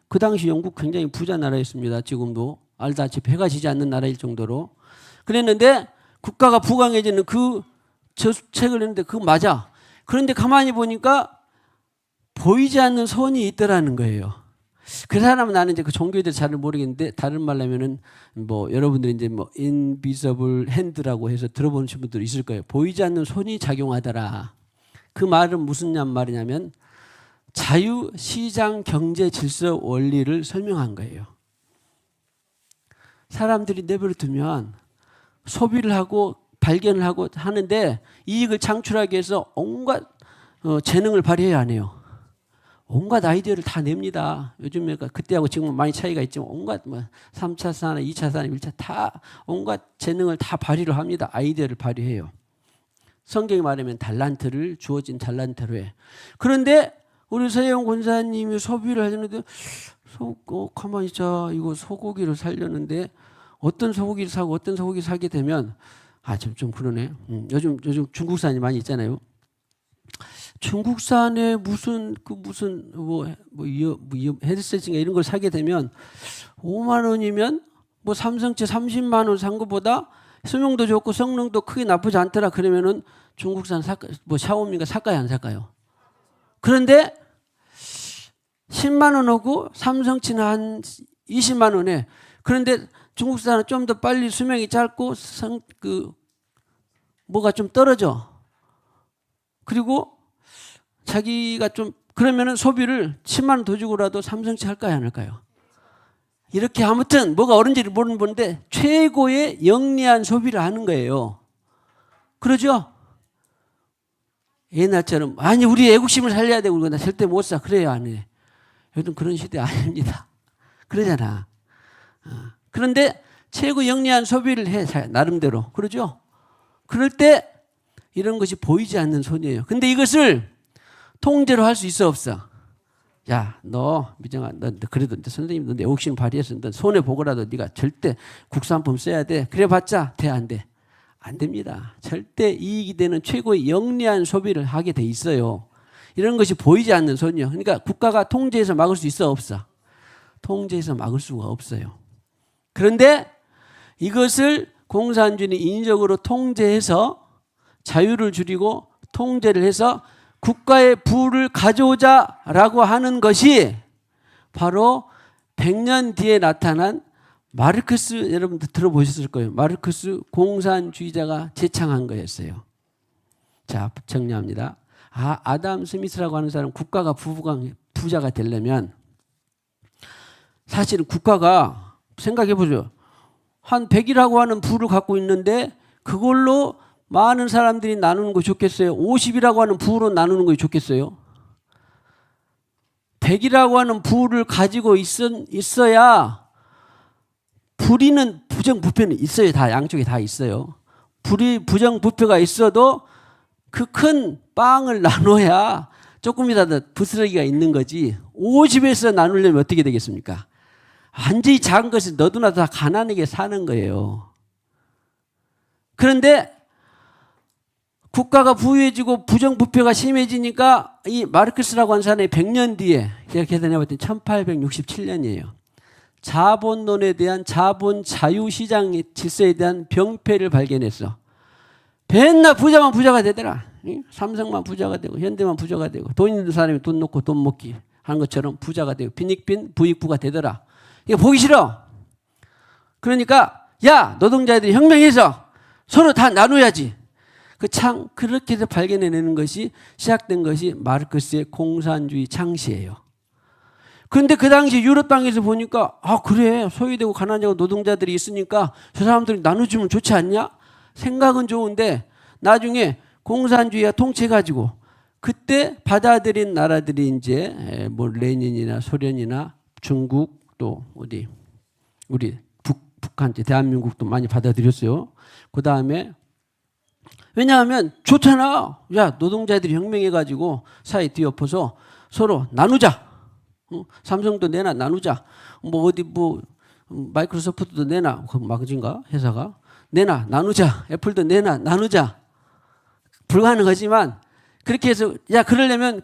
그 당시 영국 굉장히 부자 나라였습니다. 지금도 알다시피 해가 지지 않는 나라일 정도로 그랬는데 국가가 부강해지는 그 저축책을 했는데 그거 맞아. 그런데 가만히 보니까 보이지 않는 손이 있더라는 거예요. 그 사람은 나는 이제 그 종교에 대해서 잘 모르겠는데 다른 말로 하면은 뭐 여러분들이 이제 뭐 invisible hand라고 해서 들어보신 분들 있을 거예요. 보이지 않는 손이 작용하더라. 그 말은 무슨 말이냐면 자유 시장 경제 질서 원리를 설명한 거예요. 사람들이 내버려 두면 소비를 하고 발견을 하고 하는데 이익을 창출하기 위해서 온갖 재능을 발휘해야 하네요. 온갖 아이디어를 다 냅니다. 요즘에 그때하고 지금은 많이 차이가 있지만 온갖 뭐 3차 산업, 2차 산업, 1차 다 온갖 재능을 다 발휘를 합니다. 아이디어를 발휘해요. 성경이 말하면 달란트를 주어진 달란트로 해. 그런데 우리 서영 권사님이 소비를 하려는데 가만히 있자. 이거 소고기를 살려는데 어떤 소고기를 사고 어떤 소고기를 사게 되면 좀 그러네. 요즘 중국산이 많이 있잖아요. 중국산에 무슨 헤드셋인가 이런 걸 사게 되면 5만 원이면 뭐 삼성채 30만 원 산 것보다 수명도 좋고 성능도 크게 나쁘지 않더라. 그러면은 중국산 뭐 샤오미가 살까요 안 살까요? 그런데 10만 원 하고 삼성치는 한 20만 원에 그런데 중국산은 좀 더 빨리 수명이 짧고 뭐가 좀 떨어져. 그리고 자기가 좀 그러면은 소비를 10만 원 더 주고라도 삼성치 할까요 안 할까요? 이렇게 아무튼 뭐가 옳은지를 모르는 건데 최고의 영리한 소비를 하는 거예요. 그러죠? 옛날처럼 아니 우리 애국심을 살려야 되고 나 절대 못 사. 그래요 안 해. 요즘 그런 시대 아닙니다. 그러잖아. 그런데 최고 영리한 소비를 해 나름대로. 그러죠? 그럴 때 이런 것이 보이지 않는 손이에요. 근데 이것을 통제로 할 수 있어 없어? 야, 너 미정아, 너 그래도 선생님 너 내 욕심 발휘해서 너 손해 보고라도 네가 절대 국산품 써야 돼. 그래봤자 돼 안 돼? 안 됩니다. 절대 이익이 되는 최고의 영리한 소비를 하게 돼 있어요. 이런 것이 보이지 않는 손이요. 그러니까 국가가 통제해서 막을 수 있어 없어? 통제해서 막을 수가 없어요. 그런데 이것을 공산주의는 인위적으로 통제해서 자유를 줄이고 통제를 해서 국가의 부를 가져오자라고 하는 것이 바로 100년 뒤에 나타난 마르크스 여러분들 들어보셨을 거예요. 마르크스 공산주의자가 제창한 거였어요. 자, 정리합니다. 아담 스미스라고 하는 사람 국가가 부자가 되려면 사실은 국가가 생각해보죠. 한 100이라고 하는 부를 갖고 있는데 그걸로 많은 사람들이 나누는 거 좋겠어요? 50이라고 하는 부로 나누는 거 좋겠어요? 100이라고 하는 부를 가지고 있어야 불의는 부정부패는 있어요. 다 양쪽에 다 있어요. 불의 부정부패가 있어도 그 큰 빵을 나눠야 조금이라도 부스러기가 있는 거지. 50에서 나누려면 어떻게 되겠습니까? 완전히 작은 것이 너도나도 다 가난하게 사는 거예요. 그런데 국가가 부유해지고 부정부패가 심해지니까 이 마르크스라고 하는 사람이 100년 뒤에 이렇게 되냐봤더니 1867년이에요. 자본론에 대한 자본 자유시장 질서에 대한 병폐를 발견했어. 맨날 부자만 부자가 되더라. 삼성만 부자가 되고 현대만 부자가 되고 돈 있는 사람이 돈 놓고 돈 먹기 하는 것처럼 부자가 되고 빈익빈 부익부가 되더라. 이거 보기 싫어. 그러니까 야 노동자들이 혁명해서 서로 다 나눠야지. 그렇게 해서 발견해내는 것이 시작된 것이 마르크스의 공산주의 창시예요. 그런데 그 당시 유럽 땅에서 보니까 그래 소외되고 가난하고 노동자들이 있으니까 저 사람들이 나눠주면 좋지 않냐? 생각은 좋은데 나중에 공산주의가 통치해가지고 그때 받아들인 나라들이 이제 뭐 레닌이나 소련이나 중국 또 어디 우리 북한 대한민국도 많이 받아들였어요. 그 다음에 왜냐하면 좋잖아. 야 노동자들이 혁명해가지고 사회 뒤엎어서 서로 나누자. 삼성도 내놔 나누자. 뭐 어디 뭐 마이크로소프트도 내놔. 그 마그진가 회사가 내놔 나누자. 애플도 내놔 나누자. 불가능하지만 그렇게 해서 야 그러려면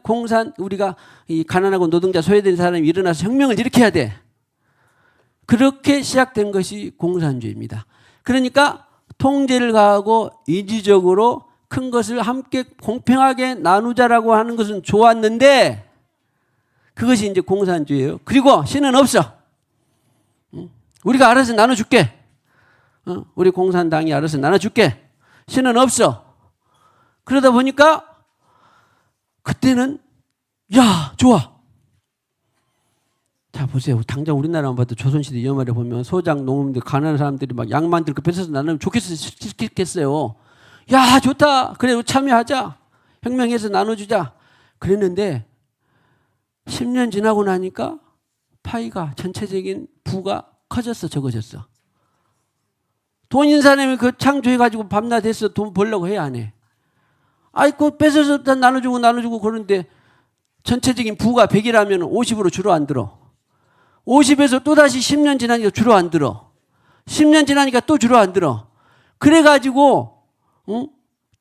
우리가 이 가난하고 노동자 소외된 사람이 일어나서 혁명을 일으켜야 돼. 그렇게 시작된 것이 공산주의입니다. 그러니까 통제를 가하고 이지적으로 큰 것을 함께 공평하게 나누자라고 하는 것은 좋았는데 그것이 이제 공산주의예요. 그리고 신은 없어. 우리가 알아서 나눠줄게. 우리 공산당이 알아서 나눠줄게. 신은 없어. 그러다 보니까 그때는 야 좋아. 자 보세요. 당장 우리나라만 봐도 조선시대 이어말에 보면 소장 농민들 가난한 사람들이 막 양 만들고 뺏어서 나누면 좋겠어요. 야 좋다. 그래 참여하자. 혁명해서 나눠주자. 그랬는데 10년 지나고 나니까 파이가 전체적인 부가 커졌어 적어졌어. 돈 있는 사람이 그 창조해가지고 밤낮 해서 돈 벌려고 해야 안 해. 아이 그 뺏어서 다 나눠주고 그러는데 전체적인 부가 100이라면 50으로 줄어 안 들어. 50에서 또다시 10년 지나니까 줄어 안 들어. 10년 지나니까 또 줄어 안 들어. 그래가지고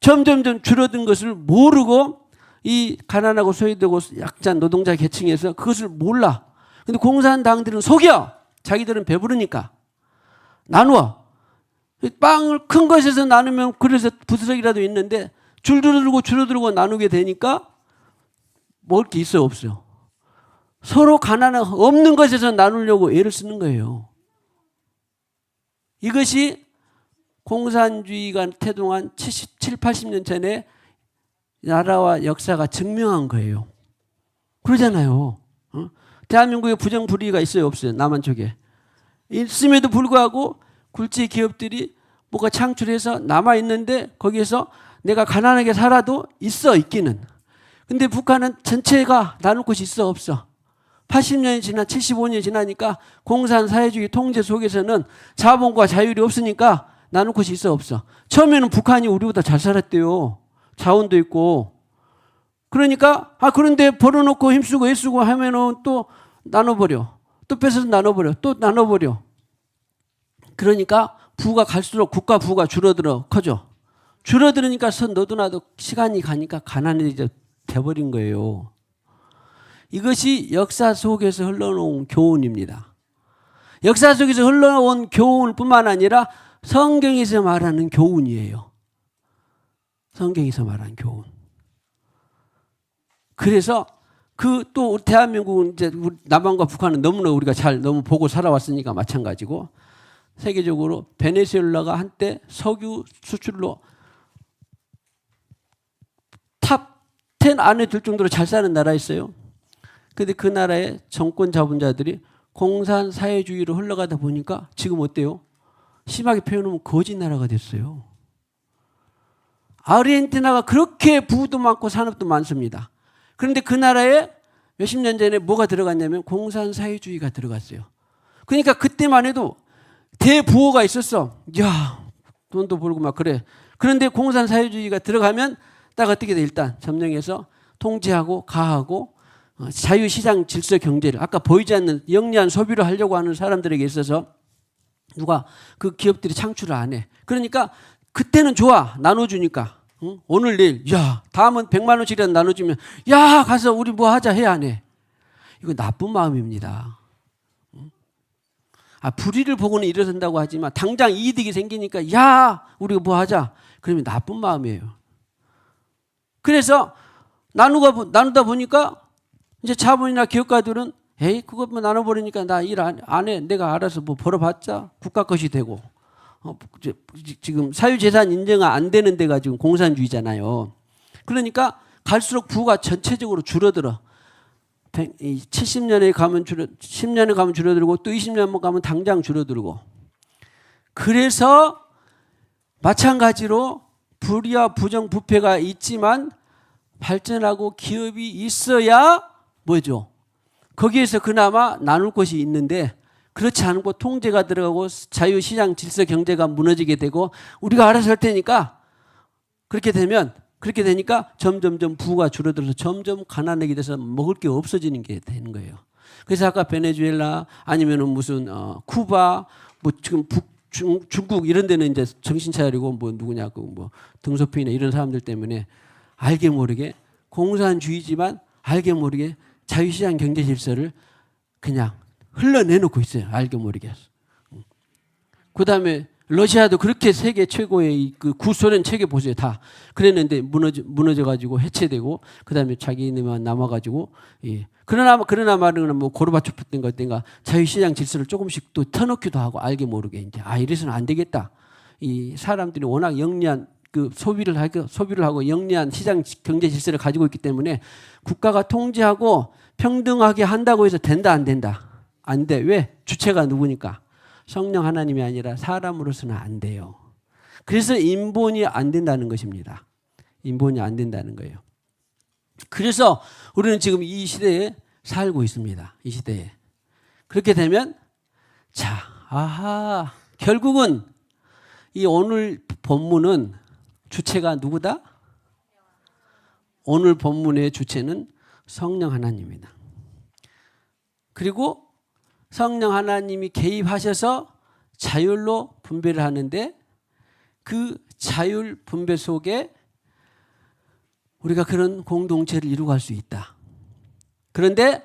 점점점 줄어든 것을 모르고 이 가난하고 소외되고 약자 노동자 계층에서 그것을 몰라. 근데 공산당들은 속여. 자기들은 배부르니까. 나누어. 빵을 큰 것에서 나누면 그래서 부스러기라도 있는데 줄어들고 나누게 되니까 먹을 게 있어요 없어요. 서로 가난한 없는 것에서 나누려고 애를 쓰는 거예요. 이것이 공산주의가 태동한 77, 80년 전에 나라와 역사가 증명한 거예요. 그러잖아요. 대한민국에 부정부리가 있어요 없어요? 남한 쪽에. 있음에도 불구하고 굴지 기업들이 뭐가 창출해서 남아있는데 거기에서 내가 가난하게 살아도 있기는. 근데 북한은 전체가 나눌 곳이 있어 없어? 80년이 지나 75년이 지나니까 공산사회주의 통제 속에서는 자본과 자율이 없으니까 나눌 곳이 있어 없어? 처음에는 북한이 우리보다 잘 살았대요. 자원도 있고. 그러니까 그런데 벌어놓고 힘쓰고 애쓰고 하면은 또 나눠버려. 또 뺏어서 나눠버려. 또 나눠버려. 그러니까 부가 갈수록 국가 부가 커져. 줄어들으니까 너도 나도 시간이 가니까 가난해져 돼버린 거예요. 이것이 역사 속에서 흘러온 교훈입니다. 역사 속에서 흘러온 교훈 뿐만 아니라 성경에서 말하는 교훈이에요. 성경에서 말하는 교훈. 그래서 또 대한민국은 이제 남한과 북한은 너무나 우리가 너무 보고 살아왔으니까 마찬가지고 세계적으로 베네수엘라가 한때 석유 수출로 탑 10 안에 들 정도로 잘 사는 나라였어요. 근데 그 나라의 정권 자본자들이 공산사회주의로 흘러가다 보니까 지금 어때요? 심하게 표현하면 거지 나라가 됐어요. 아르헨티나가 그렇게 부도 많고 산업도 많습니다. 그런데 그 나라에 몇십 년 전에 뭐가 들어갔냐면 공산사회주의가 들어갔어요. 그러니까 그때만 해도 대부호가 있었어. 야, 돈도 벌고 막 그래. 그런데 공산사회주의가 들어가면 딱 어떻게 돼? 일단 점령해서 통제하고 가하고 자유시장 질서 경제를 아까 보이지 않는 영리한 소비를 하려고 하는 사람들에게 있어서 누가 그 기업들이 창출을 안 해. 그러니까 그때는 좋아. 나눠주니까. 응? 오늘 내일 야 다음은 100만 원씩이라도 나눠주면 야 가서 우리 뭐 하자 해 안 해. 이거 나쁜 마음입니다. 불의를 보고는 일어선다고 하지만 당장 이득이 생기니까 야 우리가 뭐 하자. 그러면 나쁜 마음이에요. 그래서 나누다 보니까 이제 자본이나 기업가들은 에이 그거 뭐 나눠버리니까 나 일 안 해. 내가 알아서 뭐 벌어봤자 국가 것이 되고 지금 사유재산 인정이 안 되는 데가 지금 공산주의잖아요. 그러니까 갈수록 부가 전체적으로 줄어들어. 70년에 가면 10년에 가면 줄어들고 또 20년만 가면 당장 줄어들고. 그래서 마찬가지로 불의와 부정부패가 있지만 발전하고 기업이 있어야 뭐죠? 거기에서 그나마 나눌 것이 있는데 그렇지 않고 통제가 들어가고 자유시장 질서 경제가 무너지게 되고 우리가 알아서 할 테니까 그렇게 되니까 점점점 부가 줄어들어서 점점 가난하게 돼서 먹을 게 없어지는 게 되는 거예요. 그래서 아까 베네수엘라 아니면은 무슨 쿠바 뭐 지금 중국 이런 데는 이제 정신 차리고 뭐 누구냐 그 뭐 등소피나 이런 사람들 때문에 알게 모르게 공산주의지만 알게 모르게 자유시장 경제 질서를 그냥 흘러내놓고 있어요. 알게 모르게. 그다음에 러시아도 그렇게 세계 최고의 그 구소련 체계 보세요. 다 그랬는데 무너져가지고 해체되고 그다음에 자기네만 남아가지고 그러나 말은 뭐 고르바초프 땐가 어떤가 자유시장 질서를 조금씩 또 터놓기도 하고 알게 모르게 이제 이래서는 안 되겠다. 이 사람들이 워낙 영리한 그 소비를 하고 영리한 시장 경제 질서를 가지고 있기 때문에 국가가 통제하고 평등하게 한다고 해서 된다 안 된다 안 돼. 왜? 주체가 누구니까 성령 하나님이 아니라 사람으로서는 안 돼요. 그래서 인본이 안 된다는 것입니다. 인본이 안 된다는 거예요. 그래서 우리는 지금 이 시대에 살고 있습니다. 이 시대에. 그렇게 되면 결국은 이 오늘 본문은 주체가 누구다? 오늘 본문의 주체는 성령 하나님입니다. 그리고 성령 하나님이 개입하셔서 자율로 분배를 하는데 그 자율 분배 속에 우리가 그런 공동체를 이루어갈 수 있다. 그런데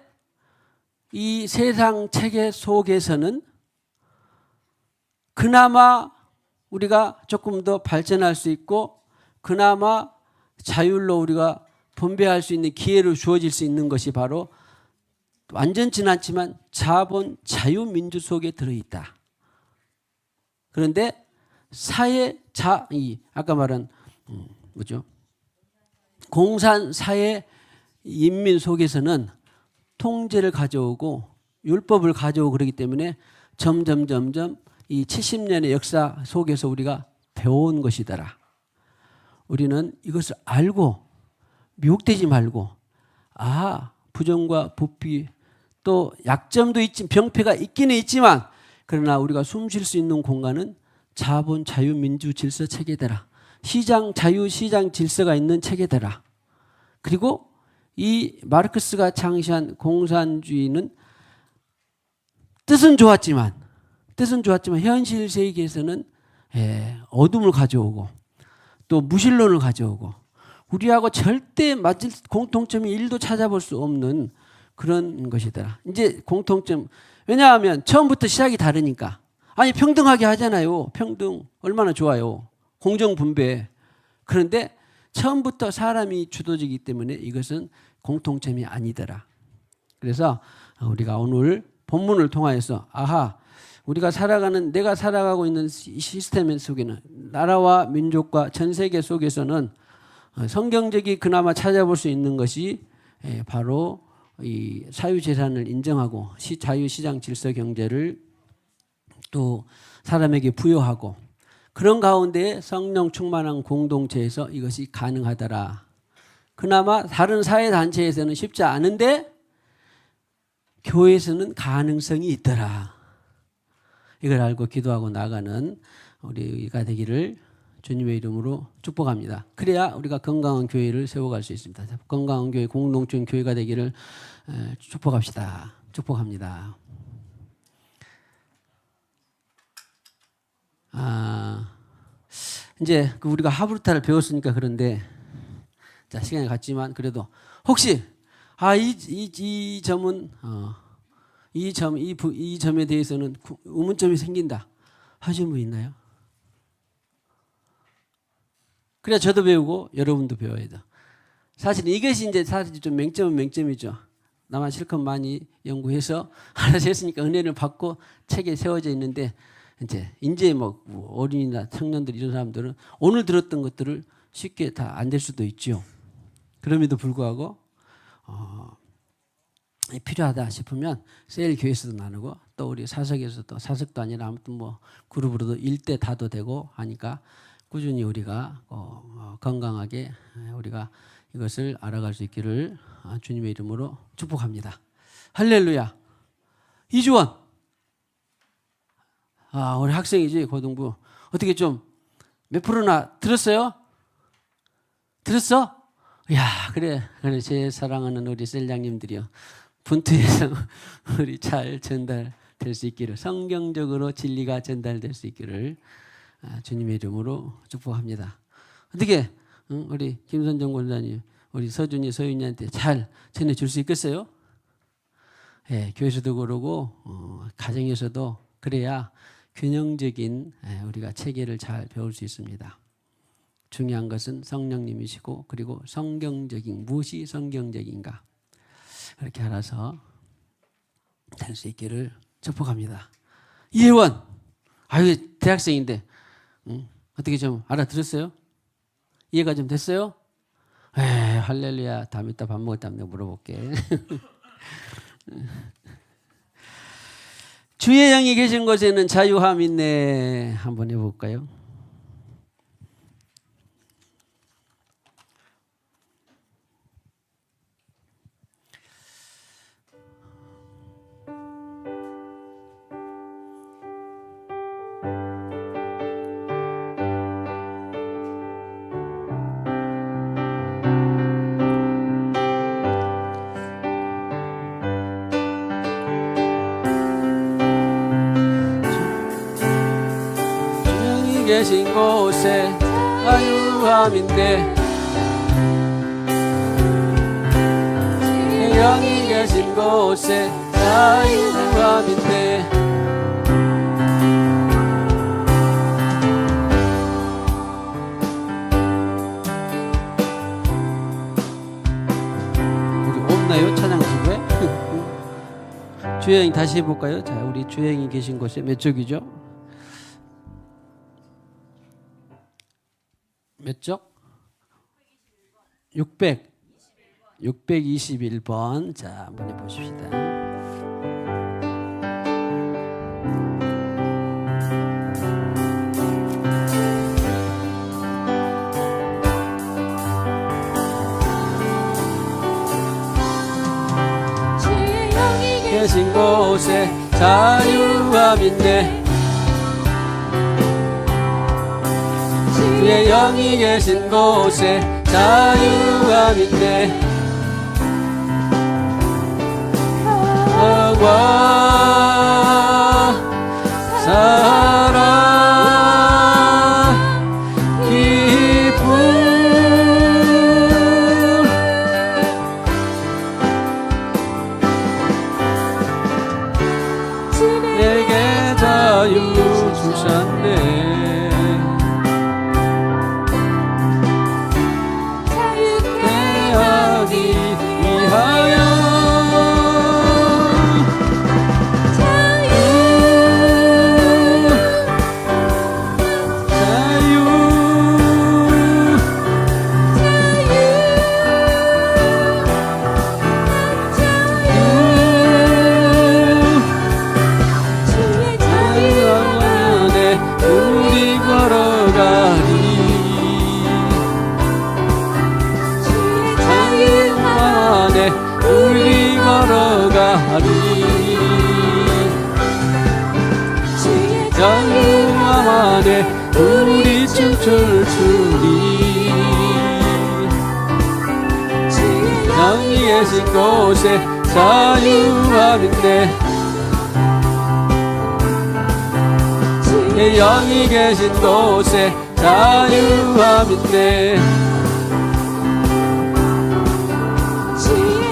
이 세상 체계 속에서는 그나마 우리가 조금 더 발전할 수 있고 그나마 자율로 우리가 분배할 수 있는 기회를 주어질 수 있는 것이 바로 완전치는 않지만 자본 자유민주 속에 들어있다. 그런데 아까 말한 공산사회 인민 속에서는 통제를 가져오고 율법을 가져오고 그러기 때문에 점점 이 70년의 역사 속에서 우리가 배워온 것이더라. 우리는 이것을 알고 미혹되지 말고 부정과 부패 또 약점도 병폐가 있기는 있지만 그러나 우리가 숨 쉴 수 있는 공간은 자본 자유민주 질서 체계더라. 시장 질서가 있는 체계더라. 그리고 이 마르크스가 창시한 공산주의는 뜻은 좋았지만 현실 세계에서는 어둠을 가져오고 또 무신론을 가져오고 우리하고 절대 맞을 공통점이 1도 찾아볼 수 없는 그런 것이더라. 이제 공통점 왜냐하면 처음부터 시작이 다르니까. 평등하게 하잖아요. 평등 얼마나 좋아요. 공정분배. 그런데 처음부터 사람이 주도지기 때문에 이것은 공통점이 아니더라. 그래서 우리가 오늘 본문을 통하여서 내가 살아가고 있는 시스템 속에는 나라와 민족과 전 세계 속에서는 성경적이 그나마 찾아볼 수 있는 것이 바로 이 사유재산을 인정하고 자유시장 질서 경제를 또 사람에게 부여하고 그런 가운데 성령 충만한 공동체에서 이것이 가능하더라. 그나마 다른 사회단체에서는 쉽지 않은데 교회에서는 가능성이 있더라. 이걸 알고 기도하고 나가는 우리가 되기를 주님의 이름으로 축복합니다. 그래야 우리가 건강한 교회를 세워갈 수 있습니다. 건강한 교회, 공동체 교회가 되기를 축복합시다. 축복합니다. 이제 우리가 하브루타를 배웠으니까 그런데 시간이 갔지만 그래도 혹시 이 점은 이 점에 대해서는 의문점이 생긴다 하시는 분 있나요? 그래야 저도 배우고 여러분도 배워야 돼. 사실 이것이 이제 사실 좀 맹점은 맹점이죠. 나만 실컷 많이 연구해서 알아서 했으니까 은혜를 받고 책에 세워져 있는데 이제 뭐 어린이나 청년들 이런 사람들은 오늘 들었던 것들을 쉽게 다 안 될 수도 있죠. 그럼에도 불구하고 필요하다 싶으면 세일 교회에서도 나누고 또 우리 사석에서도 사석도 아니라 아무튼 뭐 그룹으로도 일대 다도 되고 하니까 꾸준히 우리가 건강하게 우리가 이것을 알아갈 수 있기를 주님의 이름으로 축복합니다. 할렐루야. 이주원. 우리 학생이지 고등부. 어떻게 좀 몇 프로나 들었어요? 들었어? 그래 제 사랑하는 우리 셀장님들이요. 분투해서 우리 잘 전달될 수 있기를 성경적으로 진리가 전달될 수 있기를 주님의 이름으로 축복합니다. 어떻게 우리 김선정 권사님 우리 서준이, 서윤이한테 잘 전해줄 수 있겠어요? 예, 교회에서도 그러고 가정에서도 그래야 균형적인 우리가 체계를 잘 배울 수 있습니다. 중요한 것은 성령님이시고 그리고 성경적인 무엇이 성경적인가 그렇게 알아서 될 수 있기를 축복합니다. 이혜원, 아유 대학생인데 어떻게 좀 알아들었어요? 이해가 좀 됐어요? 할렐루야. 다음 이따 밥 먹을 때 내가 물어볼게. 주의 영이 계신 곳에는 자유함이 있네. 한번 해볼까요? 계신 곳에 자유함인데 영이 계신 곳에 자유함인데 우리 없나요? 찬양집에? 주영이 다시 해볼까요? 자, 우리 주영이 계신 곳에 몇 쪽이죠? 몇 쪽? 621번. 자, 한번 해보십시다. 주의 영이 계신 곳에 자유함인데 주의 영이 계신 곳에 자유함인데 평화와 사랑 기쁨 내게 자유 주셨네. 우리 걸어가리 자유함 안에 우리 춤출 주리 영이 계신 곳에 자유함인데 영이 계신 곳에 자유함인데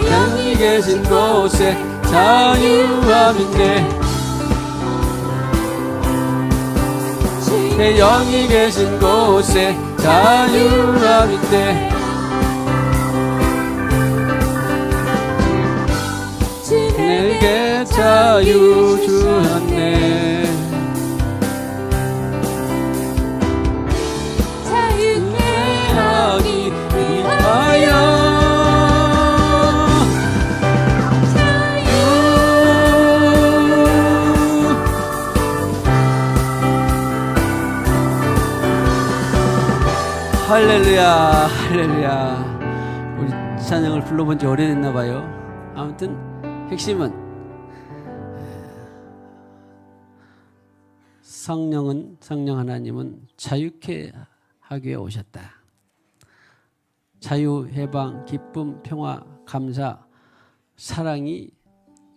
영이 계신 곳에 자유함인데 영이 계신 곳에 자유함인데 내게 자유 주었네. 자유케 하기 위하여 할렐루야, 할렐루야. 우리 찬양을 불러본 지 오래됐나 봐요. 아무튼 핵심은 성령 하나님은 자유케 하기 위해 오셨다. 자유, 해방, 기쁨, 평화, 감사, 사랑이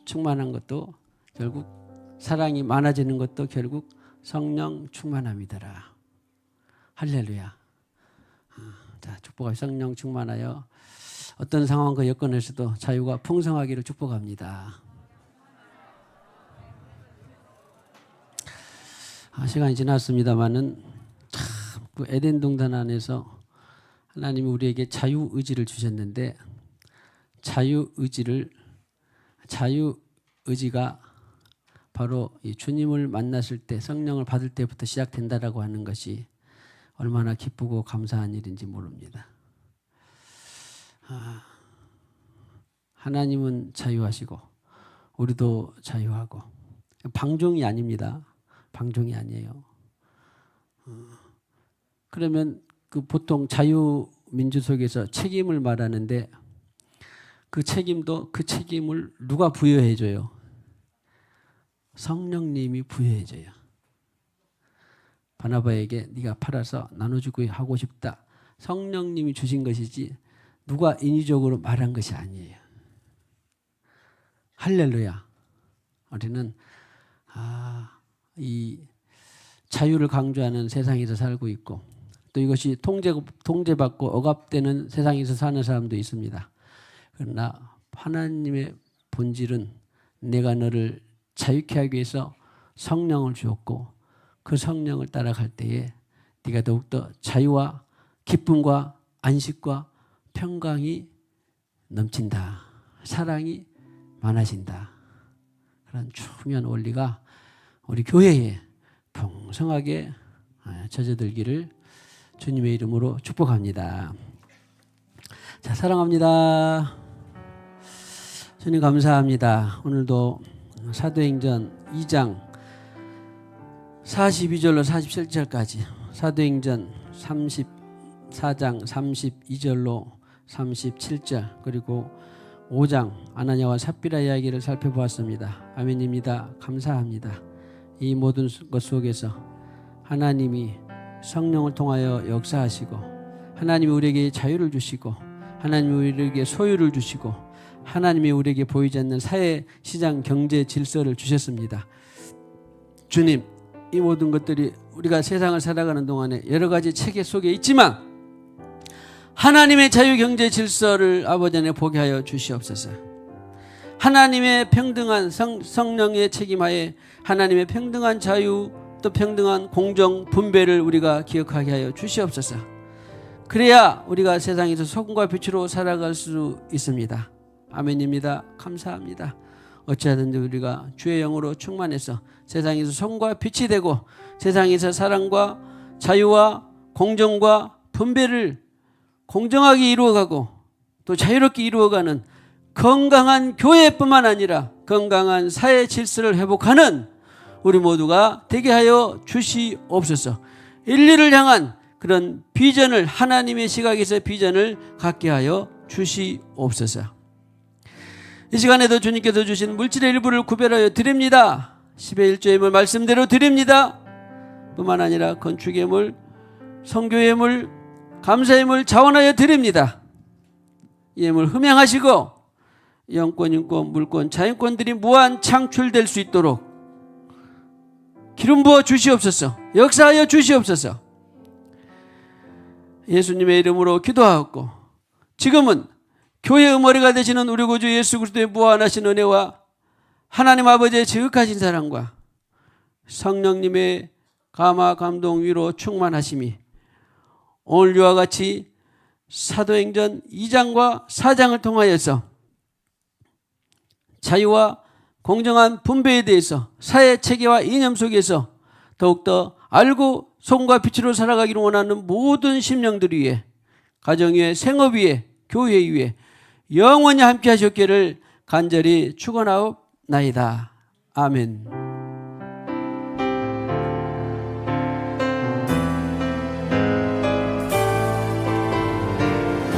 충만한 것도 결국 사랑이 많아지는 것도 결국 성령 충만함이더라. 할렐루야. 자, 축복할 성령 충만하여 어떤 상황과 여건에서도 자유가 풍성하기를 축복합니다. 시간이 지났습니다마는 참 그 에덴 동산 안에서 하나님이 우리에게 자유 의지를 주셨는데 자유 의지가 바로 이 주님을 만났을 때 성령을 받을 때부터 시작된다라고 하는 것이 얼마나 기쁘고 감사한 일인지 모릅니다. 하나님은 자유하시고 우리도 자유하고 방종이 아닙니다. 방종이 아니에요. 그러면 그 보통 자유민주 속에서 책임을 말하는데 그 책임을 누가 부여해 줘요? 성령님이 부여해 줘요. 바나바에게 네가 팔아서 나눠주고 하고 싶다. 성령님이 주신 것이지 누가 인위적으로 말한 것이 아니에요. 할렐루야. 우리는 이 자유를 강조하는 세상에서 살고 있고 또 이것이 통제받고 억압되는 세상에서 사는 사람도 있습니다. 그러나 하나님의 본질은 내가 너를 자유케 하기 위해서 성령을 주었고 그 성령을 따라갈 때에 네가 더욱더 자유와 기쁨과 안식과 평강이 넘친다. 사랑이 많아진다. 그런 중요한 원리가 우리 교회에 풍성하게 젖어들기를 주님의 이름으로 축복합니다. 자, 사랑합니다. 주님 감사합니다. 오늘도 사도행전 2장 42절로 47절까지 사도행전 34장 32절로 37절 그리고 5장 아나니아와 삽비라 이야기를 살펴보았습니다. 아멘입니다. 감사합니다. 이 모든 것 속에서 하나님이 성령을 통하여 역사하시고 하나님이 우리에게 자유를 주시고 하나님이 우리에게 소유를 주시고 하나님이 우리에게 보이지 않는 사회, 시장, 경제 질서를 주셨습니다. 주님, 이 모든 것들이 우리가 세상을 살아가는 동안에 여러 가지 체계 속에 있지만 하나님의 자유, 경제 질서를 아버지 안에 보게 하여 주시옵소서. 하나님의 평등한 성령의 책임하에 하나님의 평등한 자유 또 평등한 공정 분배를 우리가 기억하게 하여 주시옵소서. 그래야 우리가 세상에서 소금과 빛으로 살아갈 수 있습니다. 아멘입니다. 감사합니다. 어찌하든지 우리가 주의 영으로 충만해서 세상에서 소금과 빛이 되고 세상에서 사랑과 자유와 공정과 분배를 공정하게 이루어가고 또 자유롭게 이루어가는 건강한 교회뿐만 아니라 건강한 사회 질서를 회복하는 우리 모두가 되게 하여 주시옵소서. 인류를 향한 그런 비전을 하나님의 시각에서 비전을 갖게 하여 주시옵소서. 이 시간에도 주님께서 주신 물질의 일부를 구별하여 드립니다. 10의 1조의 말씀대로 드립니다. 뿐만 아니라 건축의 물, 성교의 물, 감사의 물 자원하여 드립니다. 이 예물 흠양하시고 영권, 인권, 물권, 자연권들이 무한 창출될 수 있도록 기름 부어 주시옵소서. 역사하여 주시옵소서. 예수님의 이름으로 기도하옵고 지금은 교회의 머리가 되시는 우리 구주 예수 그리스도의 무한하신 은혜와 하나님 아버지의 지극하신 사랑과 성령님의 감화 감동 위로 충만하심이 오늘 이와 같이 사도행전 2장과 4장을 통하여서 자유와 공정한 분배에 대해서 사회 체계와 이념 속에서 더욱더 알고 소금과 빛으로 살아가기를 원하는 모든 심령들 위에 가정 위에 생업 위에 교회 위에 영원히 함께 하셨기를 간절히 축원하옵나이다. 아멘.